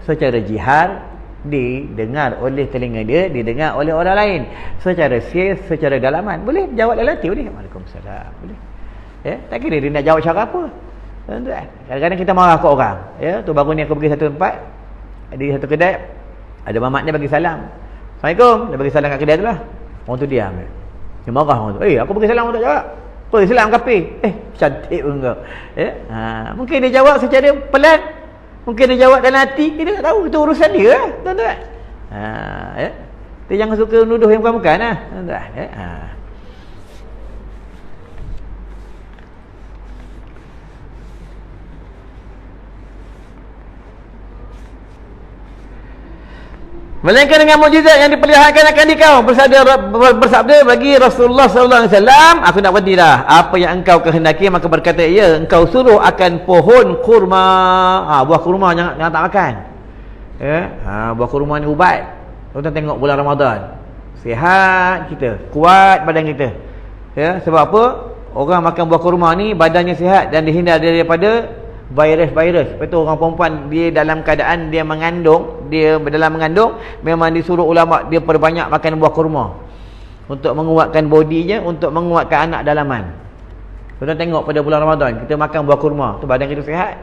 Secara jihar, didengar oleh telinga dia, didengar oleh orang lain. Secara sis, secara dalaman, boleh jawab dalam hati, boleh. Waalaikumsalam, boleh. Ya, tak kira dia nak jawab cara apa. Tuan-tuan, kadang-kadang kita marah kat orang. Ya, tu baru ni aku pergi satu tempat, di satu kedai, ada mamat dia bagi salam. Assalamualaikum, dia bagi salam kat kedai tu lah. Orang tu diam. Dia marah orang tu. Aku bagi salam, orang tak jawab. Kau Islam kafir. Cantik pun kau. Ya? Mungkin dia jawab secara pelan, mungkin dia jawab dalam hati, kita tak tahu. Itu urusan dia lah, tuan-tuan. Ya? Kita jangan suka nuduh yang bukan-bukan lah, tuan-tuan. Ya? Melainkan dengan mukjizat yang diperlihatkan akan dikau. Bersabda bagi Rasulullah SAW, aku nak berhenti dah. Apa yang engkau kehendaki, maka berkata ia, engkau suruh akan pohon kurma. Buah kurma jangan tak makan. Ya? Buah kurma ni ubat. Tuan-tuan tengok bulan Ramadan, sihat kita, kuat badan kita. Ya? Sebab apa? Orang makan buah kurma ni badannya sihat dan dihindar daripada virus-virus. Lepas tu orang perempuan dia dalam keadaan dia mengandung, memang disuruh ulama dia perbanyak makan buah kurma untuk menguatkan bodinya, untuk menguatkan anak dalaman. Kita tengok pada bulan Ramadan kita makan buah kurma, tu badan kita sihat,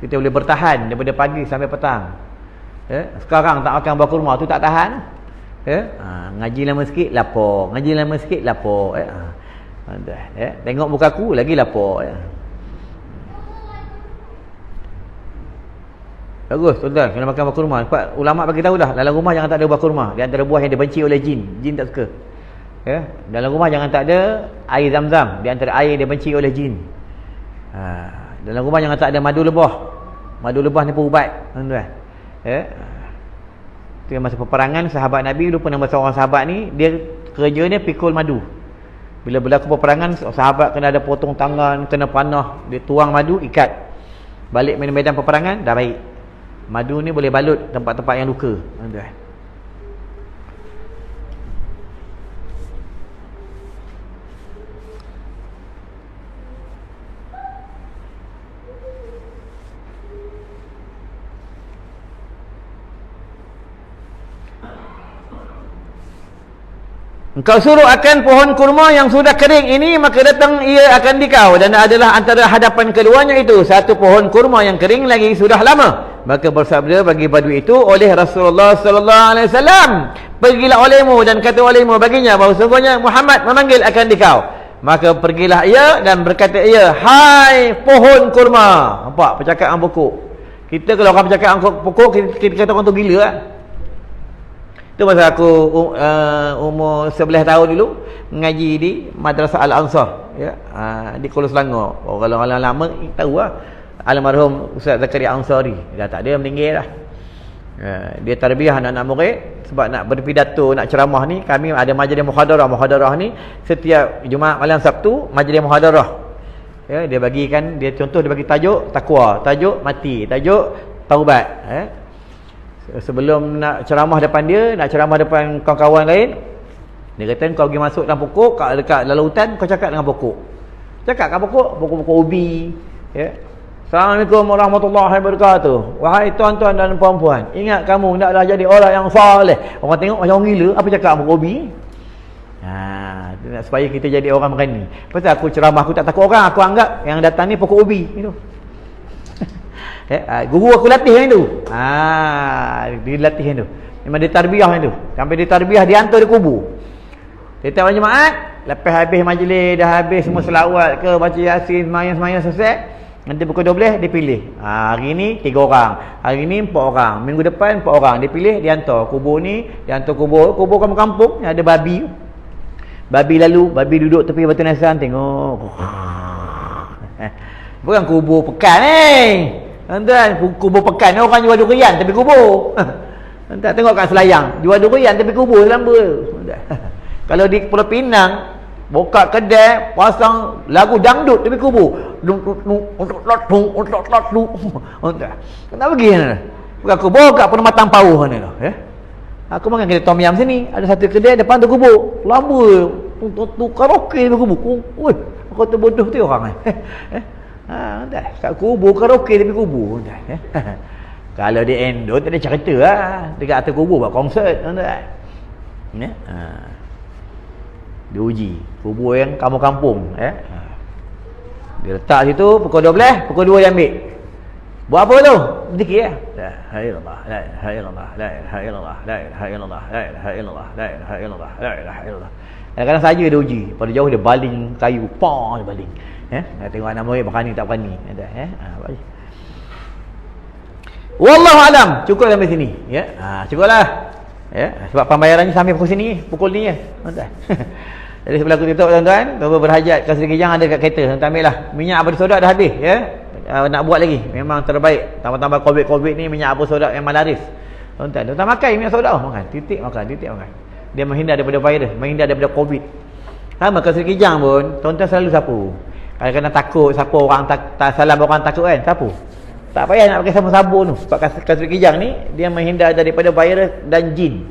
kita boleh bertahan daripada pagi sampai petang. Ya? Sekarang tak makan buah kurma tu tak tahan. Ya? Ngaji lama sikit lapar, ngaji lama sikit lapar. Ya? Tengok muka aku lagi lapar. Ya? Bagus, tuan-tuan, kena makan buah kurma. Sebab ulama bagi tahu dah, dalam rumah jangan tak ada buah kurma. Di antara buah yang dibenci oleh jin. Jin tak suka. Ya? Dalam rumah jangan tak ada air zam-zam. Di antara air yang dibenci oleh jin. Dalam rumah jangan tak ada madu lebah. Madu lebah ni pun ubat, tuan-tuan. Ya? Itu masa peperangan, sahabat Nabi, lupa nama seorang sahabat ni, dia kerjanya pikul madu. Bila berlaku peperangan, sahabat kena ada potong tangan, kena panah, dia tuang madu, ikat. Balik medan peperangan, dah baik. Madu ni boleh balut tempat-tempat yang luka, tuan-tuan. Engkau suruh akan pohon kurma yang sudah kering ini, maka datang ia akan dikau, dan adalah antara hadapan keduanya itu satu pohon kurma yang kering lagi sudah lama. Maka bersabda bagi Badui itu oleh Rasulullah sallallahu alaihi wasallam, pergilah olehmu dan kata olehmu baginya bahawa sesungguhnya Muhammad memanggil akan dikau. Maka pergilah ia dan berkata ia, hai pohon kurma. Nampak percakapan pokok. Kita kalau orang bercakap pokok, kita kata orang tu gila lah. Itu masa aku umur 11 tahun dulu mengaji di Madrasah Al-Ansar, ya, di Kuala Selangor. Orang lama tahu lah, almarhum Ustaz Zakaria Ansari dah tak ada, meninggal dah. Dia tarbiyah anak-anak murid sebab nak berpidato, nak ceramah ni. Kami ada majlis muhadarah ni setiap Jumaat malam Sabtu, majlis muhadarah. Ya, dia bagikan, dia contoh, dia bagi tajuk takwa, tajuk mati, tajuk taubat. Sebelum nak ceramah depan dia, nak ceramah depan kawan-kawan lain, Dia kata kau pergi masuk dalam pokok, dekat dalam hutan, kau cakap dengan pokok. Cakap kat pokok ubi, ya. Assalamualaikum warahmatullahi wabarakatuh. Wahai tuan-tuan dan puan-puan, ingat kamu naklah jadi orang yang soleh. Orang tengok macam orang gila, apa cakap pokok ubi? Supaya kita jadi orang berani. Pasal aku ceramah, aku tak takut orang, aku anggap yang datang ni pokok ubi itu. Guru aku latih yang tu. Dia latih yang tu. Memang dia tarbiyah yang tu. Sampai dia tarbiyah, dia hantar di kubur. Dia tak berjemaat, lepas habis majlis, dah habis semua selawat ke, baca yasin, semayang selesai, nanti pukul 12 dia pilih. Hari ni 3 orang, hari ni 4 orang, minggu depan 4 orang. Dia pilih, dia hantar kubur ni, dia hantar kubur kampung-kampung, ada babi. Babi lalu, babi duduk tepi batu nisan, tengok. Bukan kubur pekan tuan, kubur pekan orang jual durian tepi kubur. Tuan tengok kat Selayang, jual durian tepi kubur selamba. Kalau di Pulau Pinang, buka kedai, pasang lagu dangdut tepi kubur. Kenapa pergi sana? Bukan kubur kat Penematang Pauh sana tu, ya. Aku makan kedai tom yam sini, ada satu kedai depan tu kubur. Lamba tu karaoke tepi kubur. Oi, aku tu bodoh tu orang dah kat kubur karaoke tepi kubur dah. Kalau dia endor tak ada cerita lah. Dekat atas kubur buat konsert dah. Ya. Dia uji kubur yang kampung-kampung, dia letak situ pukul 12, pukul 2 dia ambil. Buat apa tu? Zikir la ilaha illallah, la ilaha illallah, la ilaha illallah, la ilaha illallah, la ilaha illallah, la ilaha illallah, la ilaha illallah. Kadang-kadang saja dia uji, pada jauh dia baling kayu, dia baling. Tengok anak murid berani tak berani. Wallahu alam. Cukup sampai sini, ya. Cukuplah. Ya, sebab pembayarannya sampai pukul sini, pukul ni ya. Jadi sebelah aku tutup tuan-tuan, tuan berhajat kat Seri Kijang ada kat kereta, tuan ambil lah. Minyak apa sodak dah habis, ya. Nak buat lagi, memang terbaik. Tambah-tambah COVID ni minyak apa sodak yang laris. Tuan-tuan makan minyak sodak, makan, titik makan. Dia menghindar daripada virus, menghindar daripada COVID. Sama kat Seri Kijang pun, tuan-tuan selalu sapu. Kadang-kadang takut siapa orang tak salam orang takut kan, sapu. Tak payah nak pakai sabun tu. Sebab kat Seri Kijang ni dia menghindar daripada virus dan jin.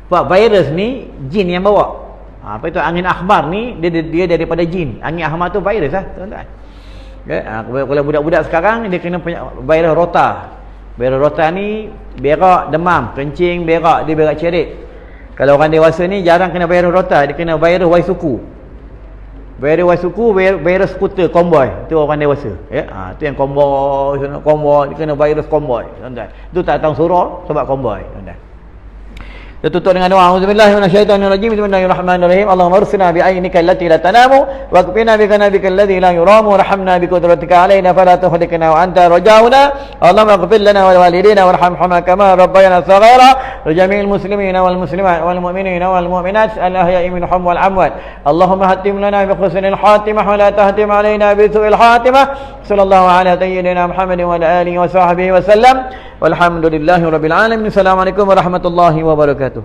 Sebab virus ni jin yang bawa. Apa itu angin akhbar ni dia daripada jin. Angin akhbar tu virus lah tuan-tuan. Kalau budak-budak sekarang dia kena virus rota. Virus rota ni berak, demam, kencing, berak, dia berak cerit. Kalau orang dewasa ni jarang kena virus rota, dia kena virus waisuku. Virus waisuku, virus skuter konvoy. Itu orang dewasa, ya. Itu yang konvoy, dia kena virus konvoy, tuan-tuan. Itu tak tahu surah sebab konvoy, tuan-tuan. Kita tutup dengan doa. Auzubillahi minasyaitonirrajim. Bismillahirrahmanirrahim. Allahumma arsina bi aynika allati la tanamu wa qina bi kanabika alladhi la yuramu warhamna bi qudratika alaina fala tuhlikna wa anta rajauna. Allahumma ighfir lana wa walidina warhamhuma kama rabbayana saghira. Li jami'il muslimina wal muslimat wal mu'minina wal mu'minat al ahya'i minhum wal amwat. Allahumma hatim lana bi husnil khatimah wa la tahtim alaina bi su'il khatimah. Sallallahu ala sayyidina Muhammadin wa ala alihi wa sahbihi wa sallam. Walhamdulillahi rabbil alamin. Assalamualaikum warahmatullahi wabarakatuh.